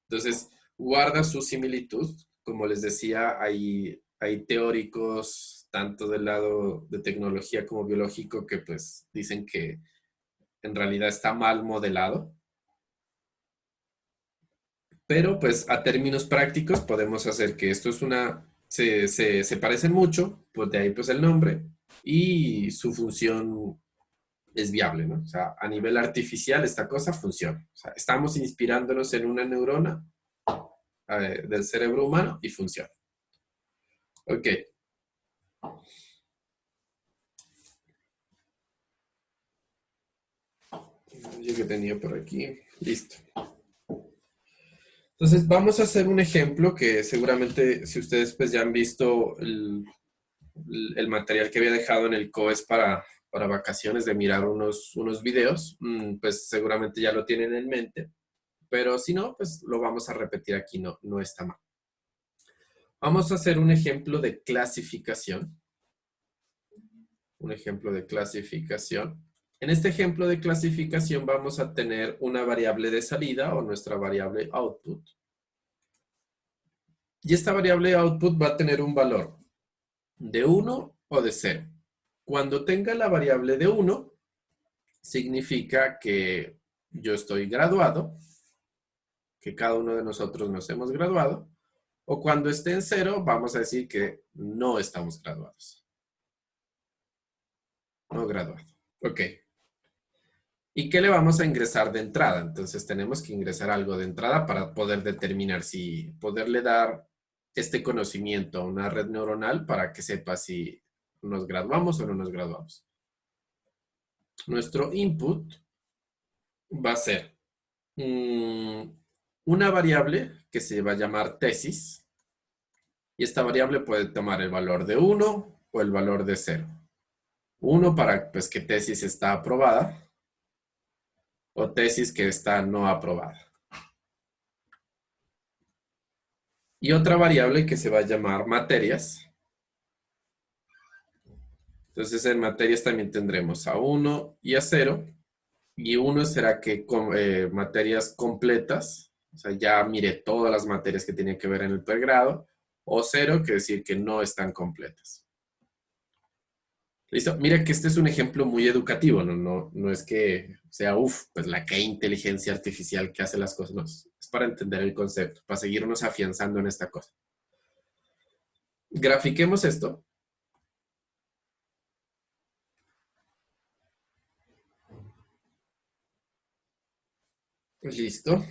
Entonces, guarda su similitud. Como les decía, hay teóricos tanto del lado de tecnología como biológico que pues dicen que en realidad está mal modelado. Pero pues a términos prácticos podemos hacer que esto es se parecen mucho, pues de ahí pues el nombre y su función es viable, ¿no? O sea, a nivel artificial esta cosa funciona. O sea, estamos inspirándonos en una neurona del cerebro humano y funciona. Ok. Yo que tenía por aquí. Listo. Entonces vamos a hacer un ejemplo que seguramente si ustedes pues ya han visto el material que había dejado en el COES para vacaciones de mirar unos videos, pues seguramente ya lo tienen en mente. Pero si no, pues lo vamos a repetir aquí, no está mal. Vamos a hacer un ejemplo de clasificación. Un ejemplo de clasificación. En este ejemplo de clasificación vamos a tener una variable de salida o nuestra variable output. Y esta variable output va a tener un valor de 1 o de 0. Cuando tenga la variable de 1, significa que yo estoy graduado, que cada uno de nosotros nos hemos graduado, o cuando esté en 0, vamos a decir que no estamos graduados. No graduado. Ok. ¿Y qué le vamos a ingresar de entrada? Entonces tenemos que ingresar algo de entrada para poder determinar si poderle dar este conocimiento a una red neuronal para que sepa si nos graduamos o no nos graduamos. Nuestro input va a ser una variable que se va a llamar tesis. Y esta variable puede tomar el valor de 1 o el valor de 0. 1 para pues, que tesis está aprobada o tesis que está no aprobada. Y otra variable que se va a llamar materias. Entonces en materias también tendremos a 1 y a 0. Y 1 será que materias completas, o sea, ya mire todas las materias que tienen que ver en el pregrado. O 0, quiere decir que no están completas. ¿Listo? Mira que este es un ejemplo muy educativo, no es que sea, pues la que inteligencia artificial que hace las cosas, no, es para entender el concepto, para seguirnos afianzando en esta cosa. Grafiquemos esto. Listo.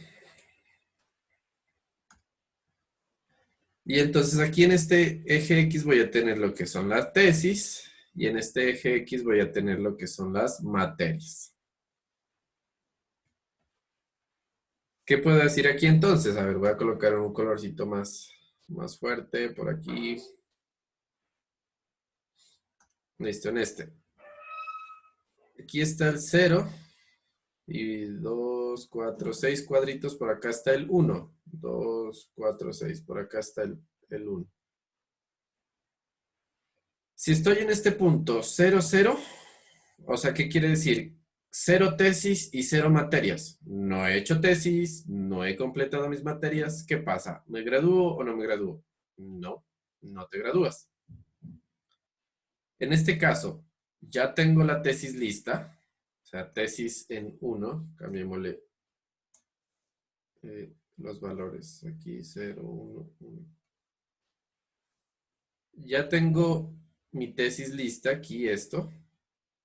Y entonces aquí en este eje X voy a tener lo que son las tesis y en este eje X voy a tener lo que son las materias. ¿Qué puedo decir aquí entonces? A ver, voy a colocar un colorcito más fuerte por aquí. Listo, en este. Aquí está el 0 y 2, 4, 6 cuadritos. Por acá está el 1. 2, 4, 6. Por acá está el 1. Si estoy en este punto 0, 0, o sea, ¿qué quiere decir? 0 tesis y 0 materias. No he hecho tesis, no he completado mis materias. ¿Qué pasa? ¿Me gradúo o no me gradúo? No, no te gradúas. En este caso, ya tengo la tesis lista. O sea, tesis en 1. Cambiémosle los valores. Aquí 0, 1, 1. Ya tengo mi tesis lista, aquí esto.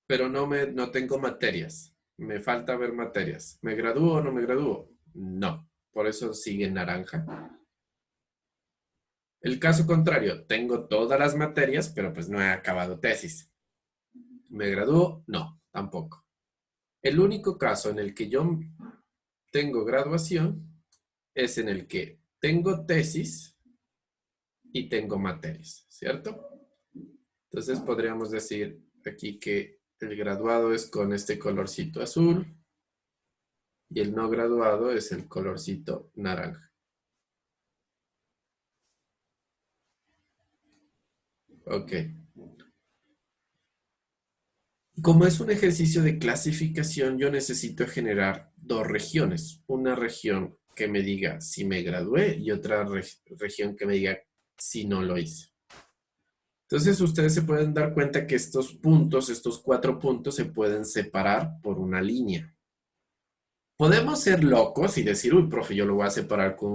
Pero no tengo materias. Me falta ver materias. ¿Me gradúo o no me gradúo? No. Por eso sigue en naranja. El caso contrario, tengo todas las materias, pero pues no he acabado tesis. ¿Me gradúo? No, tampoco. El único caso en el que yo tengo graduación es en el que tengo tesis y tengo materias, ¿cierto? Entonces podríamos decir aquí que El graduado es con este colorcito azul y el no graduado es el colorcito naranja. Ok. Como es un ejercicio de clasificación, yo necesito generar dos regiones. Una región que me diga si me gradué y otra región que me diga si no lo hice. Entonces ustedes se pueden dar cuenta que estos puntos, estos 4 puntos, se pueden separar por una línea. Podemos ser locos y decir, uy, profe, yo lo voy a separar con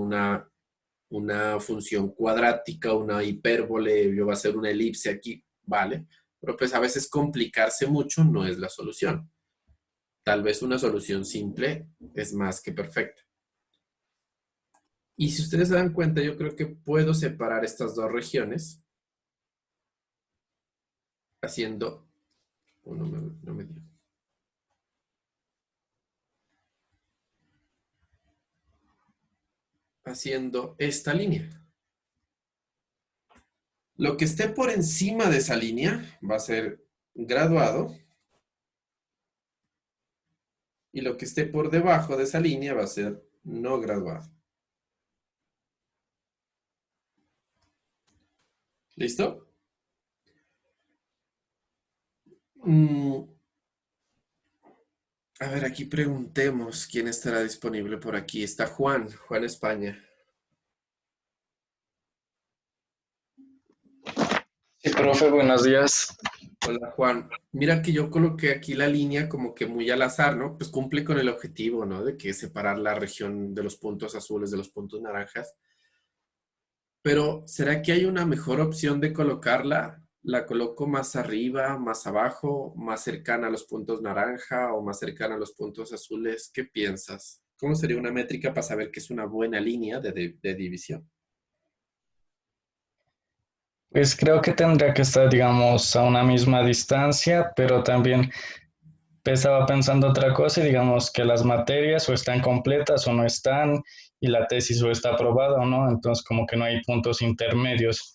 una función cuadrática, una hipérbole, yo voy a hacer una elipse aquí, ¿vale? Pero pues a veces complicarse mucho no es la solución. Tal vez una solución simple es más que perfecta. Y si ustedes se dan cuenta, yo creo que puedo separar estas dos regiones haciendo... Oh, no me dio. Haciendo esta línea. Lo que esté por encima de esa línea va a ser graduado y lo que esté por debajo de esa línea va a ser no graduado. ¿Listo? A ver, aquí preguntemos quién estará disponible por aquí. Está Juan España. Sí, profe, buenos días. Hola Juan. Mira que yo coloqué aquí la línea como que muy al azar, ¿no? Pues cumple con el objetivo, ¿no? De que separar la región de los puntos azules de los puntos naranjas. Pero, ¿será que hay una mejor opción de colocarla? ¿La coloco más arriba, más abajo, más cercana a los puntos naranja o más cercana a los puntos azules? ¿Qué piensas? ¿Cómo sería una métrica para saber que es una buena línea de división? Pues creo que tendría que estar, digamos, a una misma distancia, pero también estaba pensando otra cosa y digamos que las materias o están completas o no están y la tesis o está aprobada o no, entonces como que no hay puntos intermedios.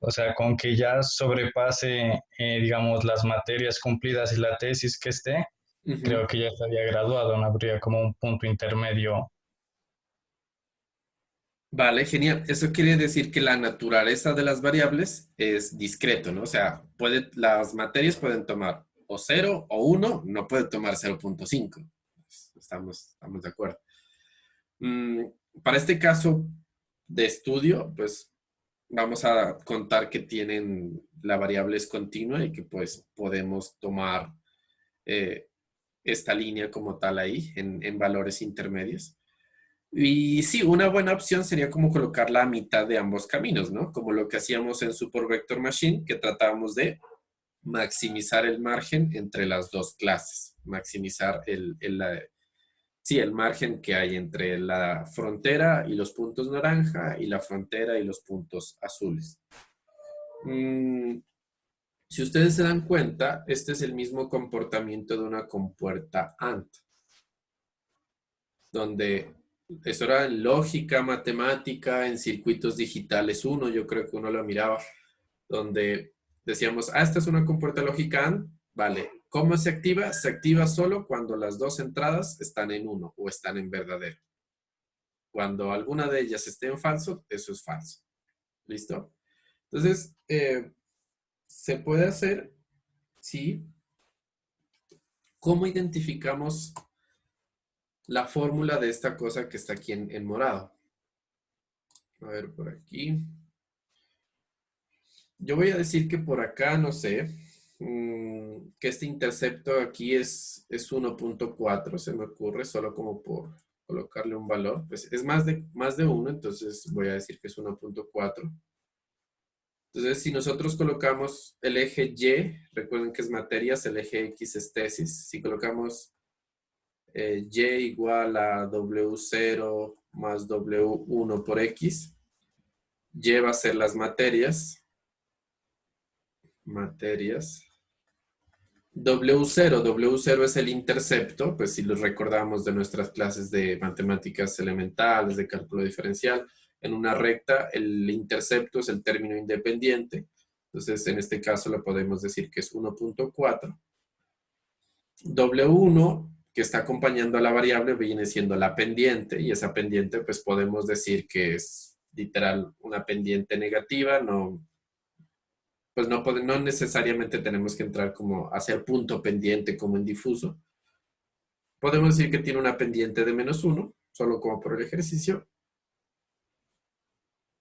O sea, con que ya sobrepase, digamos, las materias cumplidas y la tesis que esté, Ujú. creo que ya estaría graduado, no habría como un punto intermedio. Vale, genial. Eso quiere decir que la naturaleza de las variables es discreto, ¿no? O sea, las materias pueden tomar o 0 o 1, no pueden tomar 0,5. Estamos de acuerdo. Mm, para este caso de estudio, pues vamos a contar que tienen la variable es continua y que pues podemos tomar eh, esta línea como tal ahí en valores intermedios. Y sí, una buena opción sería como colocarla a mitad de ambos caminos, ¿no? Como lo que hacíamos en Super Vector Machine, que tratábamos de maximizar el margen entre las dos clases, maximizar sí, el margen que hay entre la frontera y los puntos naranja y la frontera y los puntos azules. Si ustedes se dan cuenta, este es el mismo comportamiento de una compuerta AND, donde eso era en lógica, matemática, en circuitos digitales uno, yo creo que uno lo miraba, donde decíamos, esta es una compuerta lógica AND, vale. ¿Cómo se activa? Se activa solo cuando las dos entradas están en uno o están en verdadero. Cuando alguna de ellas esté en falso, eso es falso. ¿Listo? Entonces, se puede hacer, sí. ¿Cómo identificamos la fórmula de esta cosa que está aquí en morado? A ver, por aquí. Yo voy a decir que por acá, no sé, que este intercepto aquí es 1,4, se me ocurre, solo como por colocarle un valor. Pues es más de 1, entonces voy a decir que es 1,4. Entonces, si nosotros colocamos el eje Y, recuerden que es materias, el eje X es tesis. Si colocamos Y igual a W0 más W1 por X, Y va a ser las materias. W0 es el intercepto, pues si lo recordamos de nuestras clases de matemáticas elementales, de cálculo diferencial, en una recta el intercepto es el término independiente, entonces en este caso lo podemos decir que es 1,4. W1, que está acompañando a la variable, viene siendo la pendiente, y esa pendiente pues podemos decir que es literal una pendiente negativa, no, pues no necesariamente tenemos que entrar como hacia el punto pendiente como en difuso. Podemos decir que tiene una pendiente de -1, solo como por el ejercicio,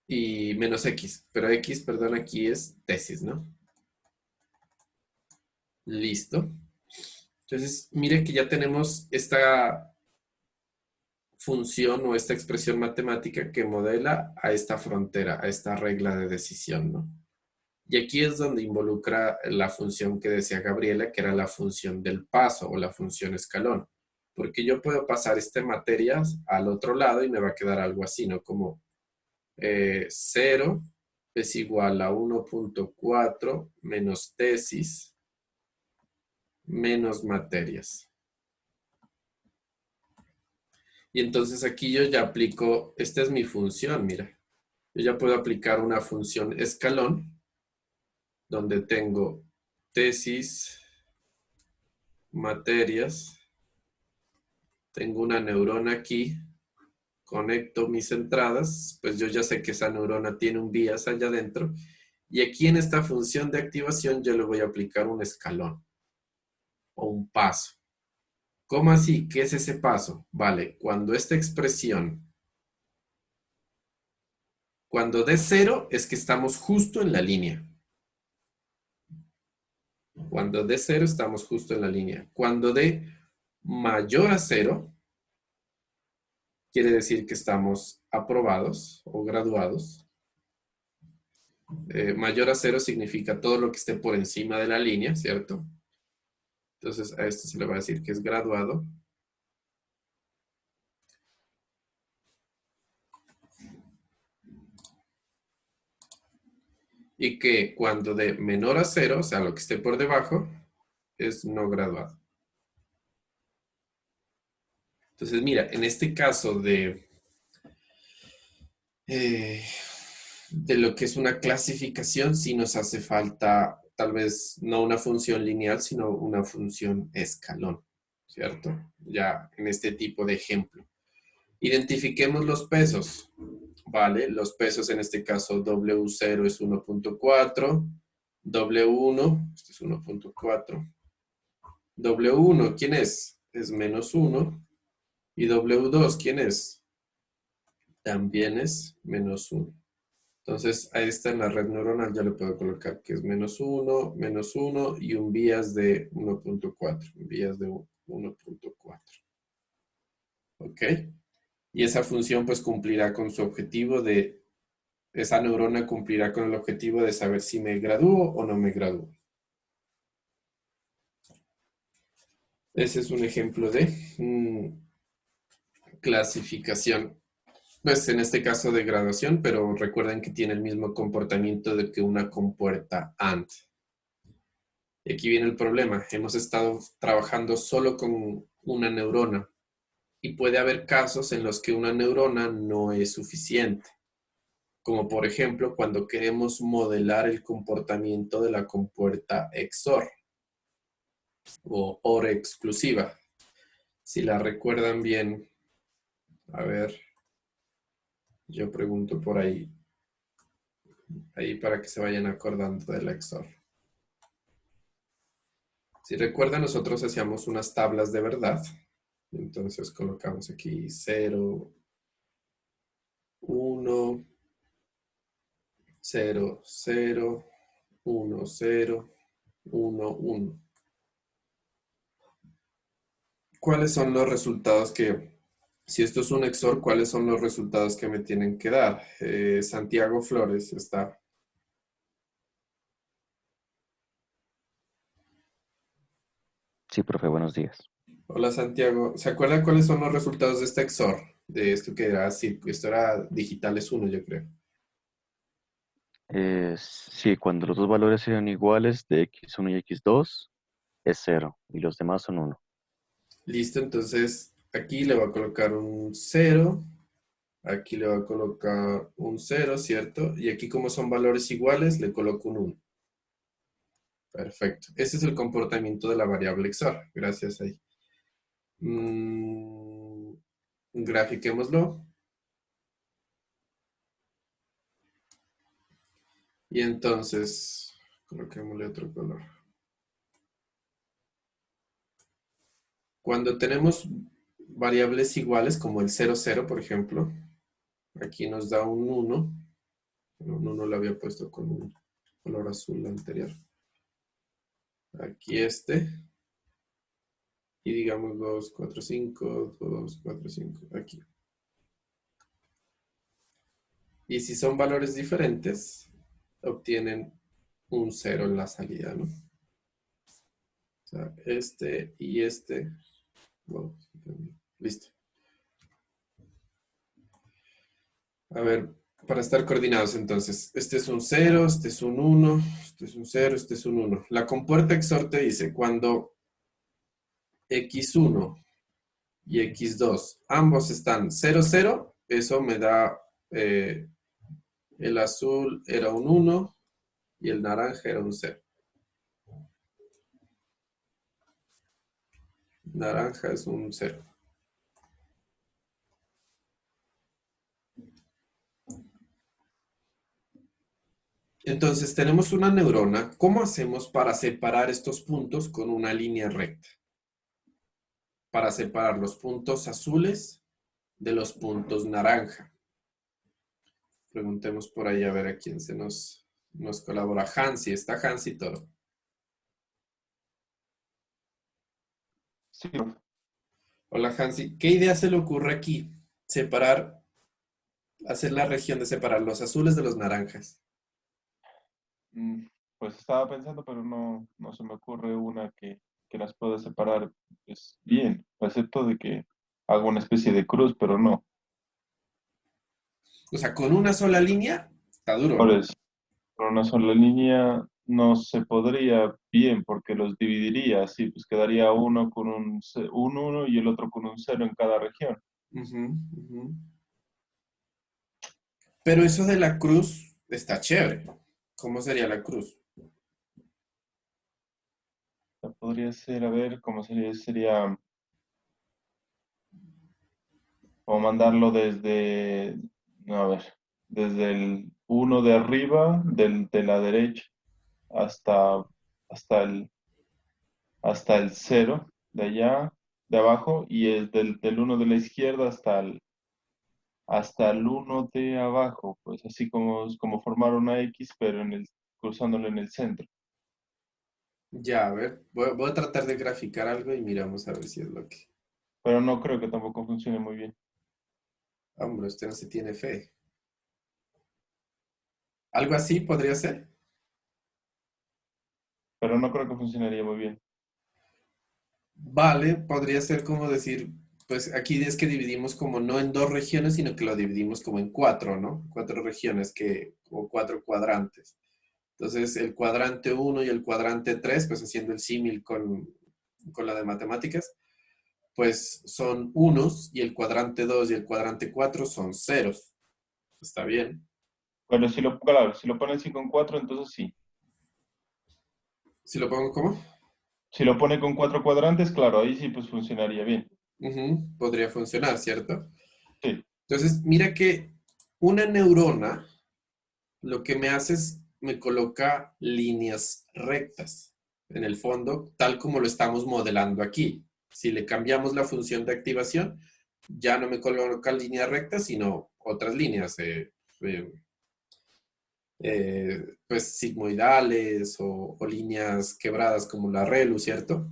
y menos X, pero X, perdón, aquí es tesis, ¿no? Listo. Entonces, mire que ya tenemos esta función o esta expresión matemática que modela a esta frontera, a esta regla de decisión, ¿no? Y aquí es donde involucra la función que decía Gabriela, que era la función del paso o la función escalón. Porque yo puedo pasar esta materia al otro lado y me va a quedar algo así, ¿no? Como 0 es igual a 1.4 menos tesis menos materias. Y entonces aquí yo ya aplico, esta es mi función, mira. Yo ya puedo aplicar una función escalón, donde tengo tesis, materias, tengo una neurona aquí, conecto mis entradas, pues yo ya sé que esa neurona tiene un vías allá adentro, y aquí en esta función de activación yo le voy a aplicar un escalón o un paso. ¿Cómo así? ¿Qué es ese paso? Vale, cuando esta expresión, cuando dé 0 es que estamos justo en la línea. Cuando dé 0 estamos justo en la línea. Cuando dé mayor a 0, quiere decir que estamos aprobados o graduados. Mayor a 0 significa todo lo que esté por encima de la línea, ¿cierto? Entonces a esto se le va a decir que es graduado. Y que cuando dé menor a 0, o sea, lo que esté por debajo, es no graduado. Entonces, mira, en este caso de lo que es una clasificación, sí nos hace falta tal vez no una función lineal, sino una función escalón, ¿cierto? Ya en este tipo de ejemplo. Identifiquemos los pesos, ¿vale? Los pesos en este caso W0 es 1.4, W1, este es 1.4. W1, ¿quién es? Es -1. Y W2, ¿quién es? También es -1. Entonces, ahí está en la red neuronal, ya le puedo colocar que es -1 y un vías de 1.4. Un vías de 1.4. ¿Ok? Y esa función pues cumplirá con su objetivo de, esa neurona cumplirá con el objetivo de saber si me gradúo o no me gradúo. Ese es un ejemplo de clasificación. Pues en este caso de graduación, pero recuerden que tiene el mismo comportamiento de que una compuerta AND. Y aquí viene el problema. Hemos estado trabajando solo con una neurona y puede haber casos en los que una neurona no es suficiente. Como por ejemplo cuando queremos modelar el comportamiento de la compuerta XOR o OR exclusiva. Si la recuerdan bien, a ver, yo pregunto por ahí para que se vayan acordando de la XOR. Si recuerdan, nosotros hacíamos unas tablas de verdad. Entonces colocamos aquí 0, 1, 0, 0, 1, 0, 1, 1. ¿Cuáles son los resultados que, si esto es un XOR, cuáles son los resultados que me tienen que dar? Santiago Flores está. Sí, profe, buenos días. Hola Santiago, ¿se acuerdan cuáles son los resultados de este XOR? De esto que era así, esto era digitales 1, yo creo. Sí, cuando los dos valores sean iguales de x1 y x2 es 0 y los demás son 1. Listo, entonces aquí le voy a colocar un 0, aquí le voy a colocar un 0, ¿cierto? Y aquí como son valores iguales, le coloco un 1. Perfecto. Ese es el comportamiento de la variable XOR. Gracias ahí. Grafiquémoslo. Y entonces, coloquémosle otro color. Cuando tenemos variables iguales, como el 0, 0, por ejemplo, aquí nos da un 1. Un 1 lo había puesto con un color azul anterior. Aquí este. Y digamos 2, 4, 5, 2, 4, 5, aquí. Y si son valores diferentes, obtienen un 0 en la salida, ¿no? O sea, este y este. Wow, listo. A ver, para estar coordinados entonces, este es un 0, este es un 1, este es un 0, este es un 1. La compuerta XOR te dice, cuando x1 y x2 ambos están 0, 0, eso me da, el azul era un 1 y el naranja era un 0. Naranja es un 0. Entonces tenemos una neurona. ¿Cómo hacemos para separar estos puntos con una línea recta? Para separar los puntos azules de los puntos naranja. Preguntemos por ahí a ver a quién se nos colabora. Hansi, ¿está Hansi todo? Sí, profe. Hola Hansi, ¿qué idea se le ocurre aquí? Separar, hacer la región de separar los azules de los naranjas. Pues estaba pensando, pero no se me ocurre una que las pueda separar pues, bien, excepto de que haga una especie de cruz, pero no. O sea, con una sola línea, está duro, Por ¿no? eso, con una sola línea no se podría bien porque los dividiría así, pues quedaría uno con un 1 y el otro con un 0 en cada región. Ujú, ujú. Pero eso de la cruz está chévere. ¿Cómo sería la cruz? O sea, podría ser, a ver, ¿cómo sería como mandarlo desde, no, a ver, desde el uno de arriba, de la derecha, hasta, hasta hasta el 0 de allá, de abajo, y es del uno de la izquierda hasta el uno de abajo, pues así como formar una X, pero cruzándolo en el centro. Ya, a ver, voy a tratar de graficar algo y miramos a ver si es lo que... Pero no creo que tampoco funcione muy bien. Hombre, usted no se tiene fe. ¿Algo así podría ser? Pero no creo que funcionaría muy bien. Vale, podría ser como decir, pues aquí es que dividimos como no en dos regiones, sino que lo dividimos como en cuatro, ¿no? Cuatro regiones o cuatro cuadrantes. Entonces, el cuadrante 1 y el cuadrante 3, pues haciendo el símil con la de matemáticas, pues son unos y el cuadrante 2 y el cuadrante 4 son ceros. Está bien. Pero claro, si lo pone así con 4, entonces sí. Si lo pongo como, Si lo pone con 4 cuadrantes, claro, ahí sí pues funcionaría bien. podría funcionar, ¿cierto? Sí, Entonces, mira que una neurona lo que me hace es, me coloca líneas rectas en el fondo, tal como lo estamos modelando aquí. Si le cambiamos la función de activación, ya no me coloca líneas rectas, sino otras líneas, pues sigmoidales o líneas quebradas como la ReLU, ¿cierto?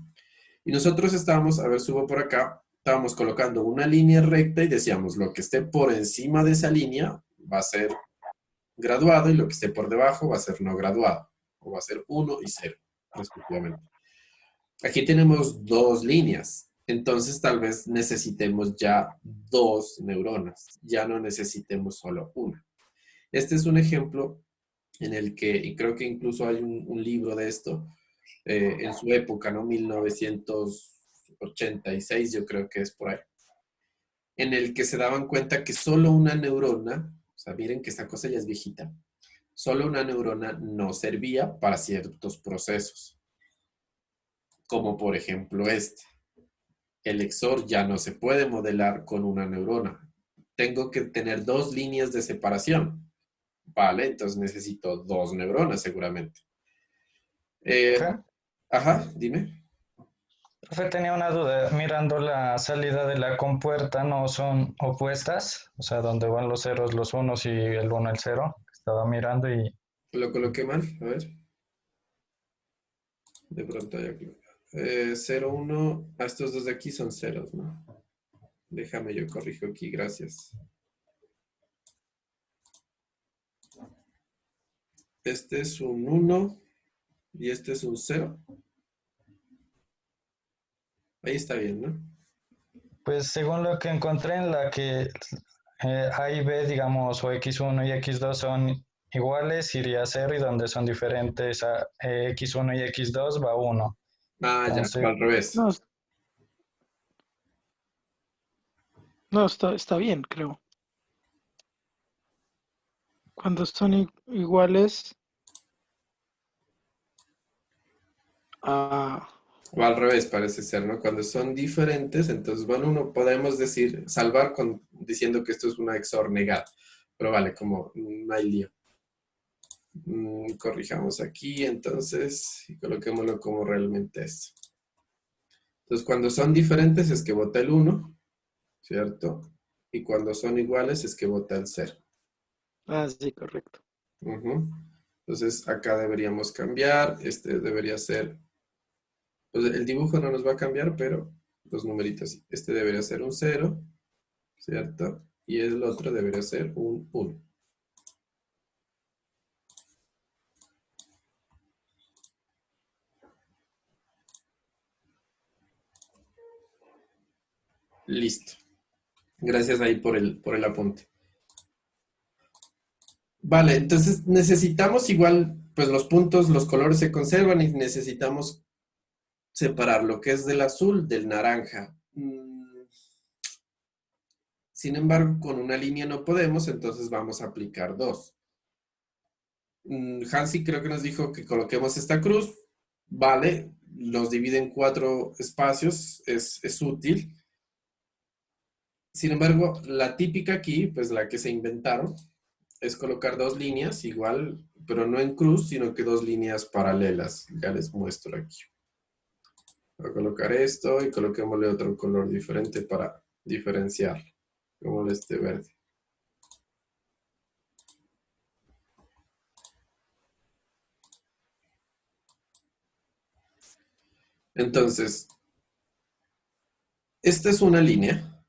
Y nosotros estábamos, a ver, subo por acá, estábamos colocando una línea recta y decíamos, lo que esté por encima de esa línea va a ser graduado y lo que esté por debajo va a ser no graduado, o va a ser 1 y 0, respectivamente. Aquí tenemos dos líneas, entonces tal vez necesitemos ya dos neuronas, ya no necesitemos solo una. Este es un ejemplo en el que, y creo que incluso hay un libro de esto, en su época, ¿no? 1986, yo creo que es por ahí, en el que se daban cuenta que solo una neurona, o sea, miren que esta cosa ya es viejita, solo una neurona no servía para ciertos procesos, como por ejemplo este. El XOR ya no se puede modelar con una neurona. Tengo que tener 2 líneas de separación. Vale, entonces necesito 2 neuronas seguramente. Profe, Ajá, dime. profe, tenía una duda. Mirando la salida de la compuerta, ¿no son opuestas? O sea, donde van los ceros, los unos y el uno, el cero. Estaba mirando y Lo coloqué mal, a ver. De pronto ya. 0, 1. Estos dos de aquí son ceros, ¿no? Déjame, yo corrijo aquí, gracias. Este es un 1 y este es un 0. Ahí está bien, ¿no? pues según lo que encontré en la que A y B, digamos, o X1 y X2 son iguales, iría 0 y donde son diferentes a X1 y X2 va 1. Ah, ya, Entonces, al revés. No, no, está bien, creo. Cuando son iguales a... O al revés parece ser, ¿no? Cuando son diferentes, entonces, bueno, uno podemos decir, salvar diciendo que esto es una XOR negada. Pero vale, como no hay lío. Corrijamos aquí, entonces, y coloquémoslo como realmente es. Entonces, cuando son diferentes es que vota el 1, ¿cierto? Y cuando son iguales es que vota el 0. Ah, sí, correcto. Ujú. Entonces, acá deberíamos cambiar. Este debería ser... Pues el dibujo no nos va a cambiar, pero los numeritos sí. Este debería ser un 0, ¿cierto? Y el otro debería ser un 1. Listo. Gracias ahí por el apunte. Vale, entonces necesitamos igual, pues los puntos, los colores se conservan y necesitamos separar lo que es del azul del naranja. Sin embargo, con una línea no podemos, entonces vamos a aplicar 2. Hansi creo que nos dijo que coloquemos esta cruz. Vale, los divide en 4 espacios, es útil. Sin embargo, la típica aquí, pues la que se inventaron, es colocar 2 líneas igual, pero no en cruz, sino que 2 líneas paralelas. Ya les muestro aquí. Voy a colocar esto y coloquémosle otro color diferente para diferenciar, como este verde. Entonces, esta es una línea,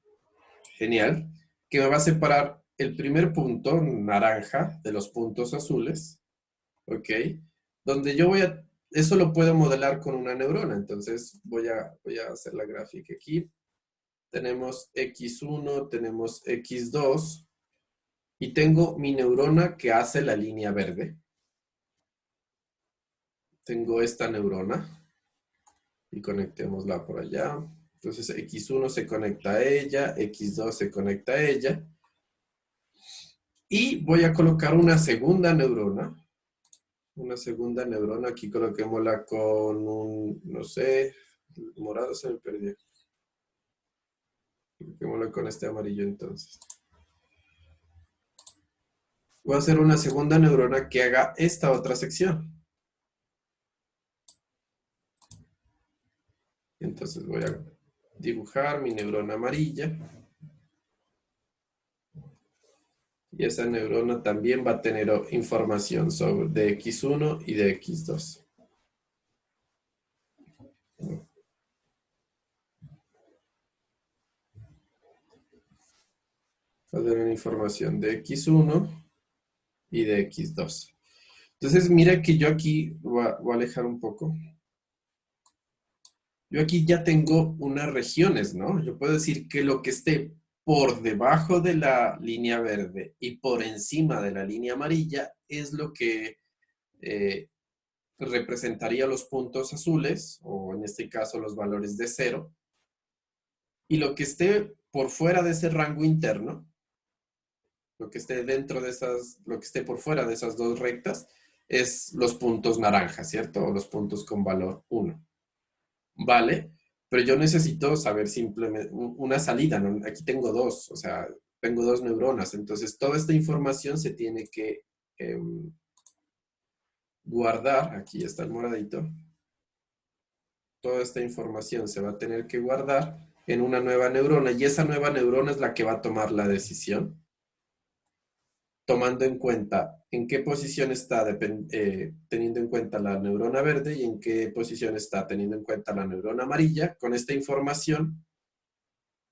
genial, que me va a separar el primer punto naranja de los puntos azules, ¿ok? Donde yo eso lo puedo modelar con una neurona, entonces voy a hacer la gráfica aquí. Tenemos X1, tenemos X2, y tengo mi neurona que hace la línea verde. Tengo esta neurona. Y conectémosla por allá. Entonces X1 se conecta a ella, X2 se conecta a ella. Y voy a colocar una segunda neurona. Una segunda neurona, aquí coloquémosla con un, no sé, el morado se me perdió. Coloquémosla con este amarillo entonces. Voy a hacer una segunda neurona que haga esta otra sección. Entonces voy a dibujar mi neurona amarilla. Y esa neurona también va a tener información de X1 y de X2. Va a tener información de X1 y de X2. Entonces, mira que yo aquí, voy a alejar un poco. Yo aquí ya tengo unas regiones, ¿no? Yo puedo decir que lo que esté por debajo de la línea verde y por encima de la línea amarilla es lo que representaría los puntos azules, o en este caso los valores de 0. Y lo que esté por fuera de ese rango interno, lo que esté dentro de esas, lo que esté por fuera de esas dos rectas, es los puntos naranjas, ¿cierto? O los puntos con valor 1. Vale, pero yo necesito saber simplemente una salida, ¿no? Aquí tengo dos, o sea, tengo dos neuronas, entonces toda esta información se tiene que guardar, aquí está el moradito, toda esta información se va a tener que guardar en una nueva neurona y esa nueva neurona es la que va a tomar la decisión, tomando en cuenta en qué posición está teniendo en cuenta la neurona verde y en qué posición está teniendo en cuenta la neurona amarilla. Con esta información,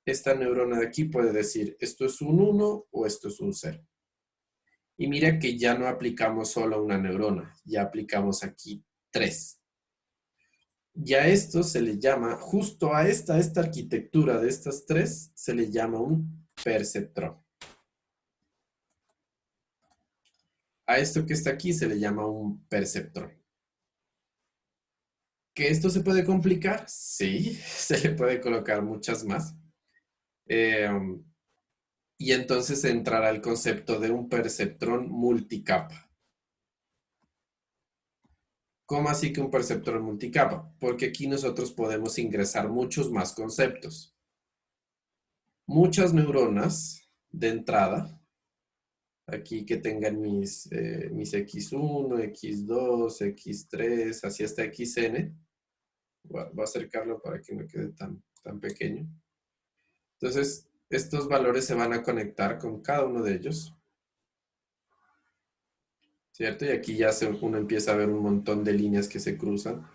esta neurona de aquí puede decir esto es un 1 o esto es un 0. Y mira que ya no aplicamos solo una neurona, ya aplicamos aquí 3. Y a esto se le llama, justo a esta arquitectura de estas 3, se le llama un perceptrón. A esto que está aquí se le llama un perceptrón. ¿Que esto se puede complicar? Sí, se le puede colocar muchas más. Y entonces entrará el concepto de un perceptrón multicapa. ¿Cómo así que un perceptrón multicapa? Porque aquí nosotros podemos ingresar muchos más conceptos. Muchas neuronas de entrada, aquí que tengan mis X1, X2, X3, así hasta XN. Voy a acercarlo para que no quede tan pequeño. Entonces, estos valores se van a conectar con cada uno de ellos. ¿Cierto? Y aquí ya uno empieza a ver un montón de líneas que se cruzan.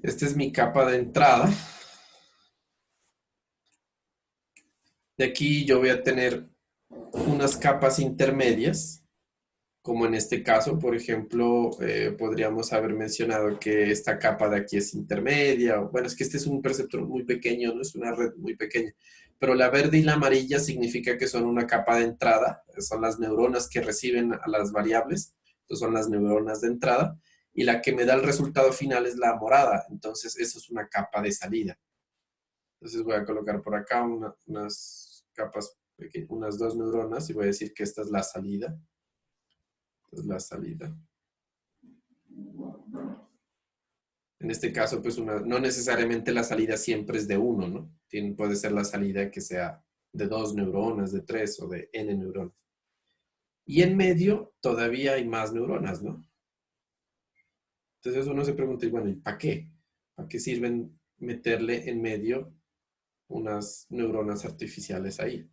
Esta es mi capa de entrada. De aquí yo voy a tener unas capas intermedias, como en este caso, por ejemplo, podríamos haber mencionado que esta capa de aquí es intermedia. Bueno, es que este es un perceptrón muy pequeño, no es una red muy pequeña. Pero la verde y la amarilla significa que son una capa de entrada, son las neuronas que reciben a las variables, entonces son las neuronas de entrada, y la que me da el resultado final es la morada, entonces eso es una capa de salida. Entonces voy a colocar por acá unas capas pequeñas, unas 2 neuronas, y voy a decir que esta es la salida. Esta es la salida. En este caso, pues no necesariamente la salida siempre es de 1, ¿no? Puede ser la salida que sea de 2 neuronas, de 3 o de n neuronas. Y en medio todavía hay más neuronas, ¿no? Entonces uno se pregunta, bueno, ¿y para qué? ¿Para qué sirven meterle en medio unas neuronas artificiales ahí?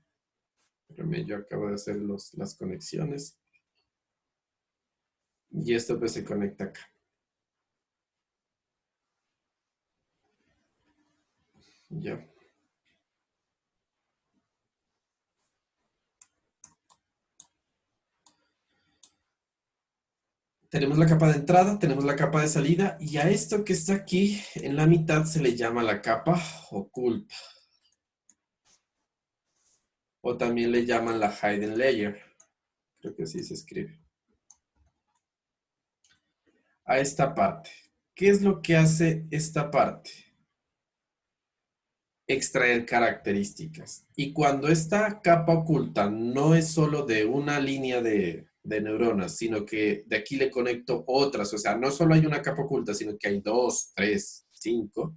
Yo acabo de hacer las conexiones. Y esto pues se conecta acá. Ya. Tenemos la capa de entrada, tenemos la capa de salida, y a esto que está aquí en la mitad se le llama la capa oculta. O también le llaman la hidden layer. Creo que así se escribe. A esta parte. ¿Qué es lo que hace esta parte? Extraer características. Y cuando esta capa oculta no es solo de una línea de neuronas, sino que de aquí le conecto otras, o sea, no solo hay una capa oculta, sino que hay 2, 3, 5.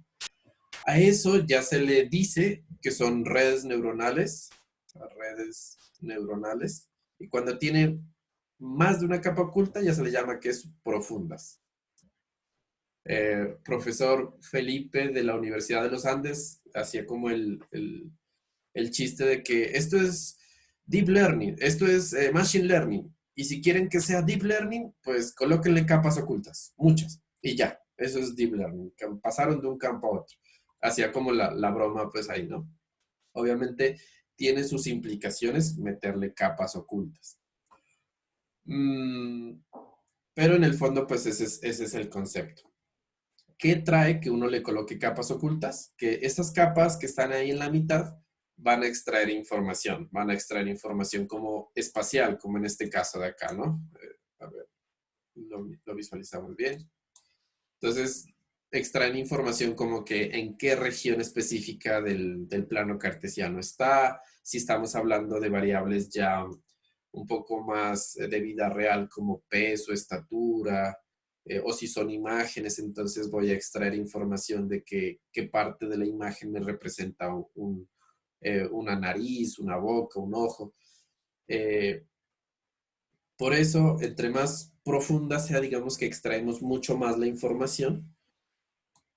A eso ya se le dice que son redes neuronales, y cuando tiene más de una capa oculta ya se le llama que es profundas. Profesor Felipe de la Universidad de los Andes hacía como el chiste de que esto es Deep Learning, esto es Machine Learning, y si quieren que sea Deep Learning, pues colóquenle capas ocultas, muchas, y ya, eso es Deep Learning, que pasaron de un campo a otro. Hacía como la broma pues ahí, ¿no? Obviamente tiene sus implicaciones meterle capas ocultas. Pero en el fondo pues ese es el concepto. ¿Qué trae que uno le coloque capas ocultas? Que estas capas que están ahí en la mitad van a extraer información como espacial, como en este caso de acá, ¿no? A ver, lo visualizamos bien. Entonces, extraen información como que en qué región específica del plano cartesiano está, si estamos hablando de variables ya un poco más de vida real como peso, estatura, o si son imágenes, entonces voy a extraer información de qué parte de la imagen me representa una nariz, una boca, un ojo. Eh, por eso, entre más profunda sea, digamos que extraemos mucho más la información.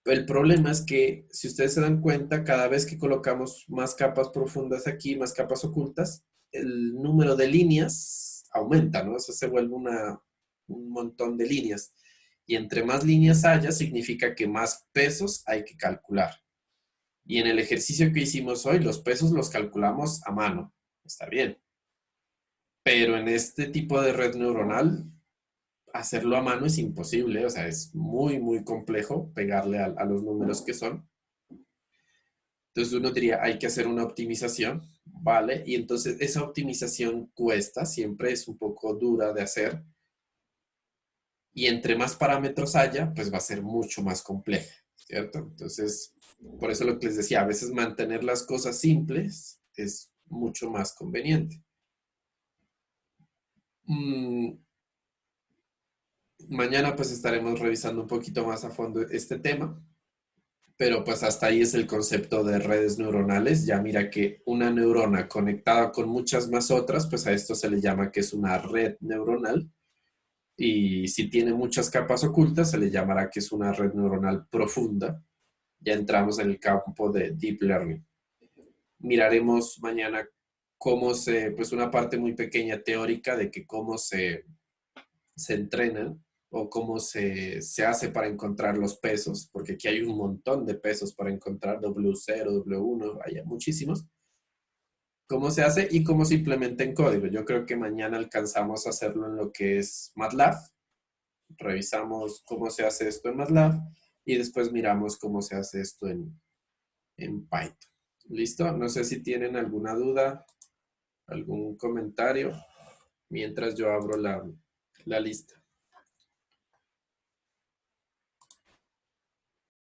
El problema es que, si ustedes se dan cuenta, cada vez que colocamos más capas profundas aquí, más capas ocultas, el número de líneas aumenta, ¿no? Eso se vuelve un montón de líneas. Y entre más líneas haya, significa que más pesos hay que calcular. Y en el ejercicio que hicimos hoy, los pesos los calculamos a mano. Está bien. Pero en este tipo de red neuronal, hacerlo a mano es imposible, o sea, es muy, muy complejo pegarle a los números que son. Entonces uno diría, hay que hacer una optimización, ¿vale? Y entonces esa optimización cuesta, siempre es un poco dura de hacer. Y entre más parámetros haya, pues va a ser mucho más compleja, ¿cierto? Entonces, por eso lo que les decía, a veces mantener las cosas simples es mucho más conveniente. Mañana pues estaremos revisando un poquito más a fondo este tema, pero pues hasta ahí es el concepto de redes neuronales. Ya mira que una neurona conectada con muchas más otras, pues a esto se le llama que es una red neuronal. Y si tiene muchas capas ocultas, se le llamará que es una red neuronal profunda. Ya entramos en el campo de Deep Learning. Miraremos mañana pues una parte muy pequeña teórica de que cómo se entrenan o cómo se hace para encontrar los pesos, porque aquí hay un montón de pesos para encontrar, W0, W1, hay muchísimos. Cómo se hace y cómo se implementa en código. Yo creo que mañana alcanzamos a hacerlo en lo que es MATLAB. Revisamos cómo se hace esto en MATLAB y después miramos cómo se hace esto en Python. ¿Listo? No sé si tienen alguna duda, algún comentario, mientras yo abro la lista.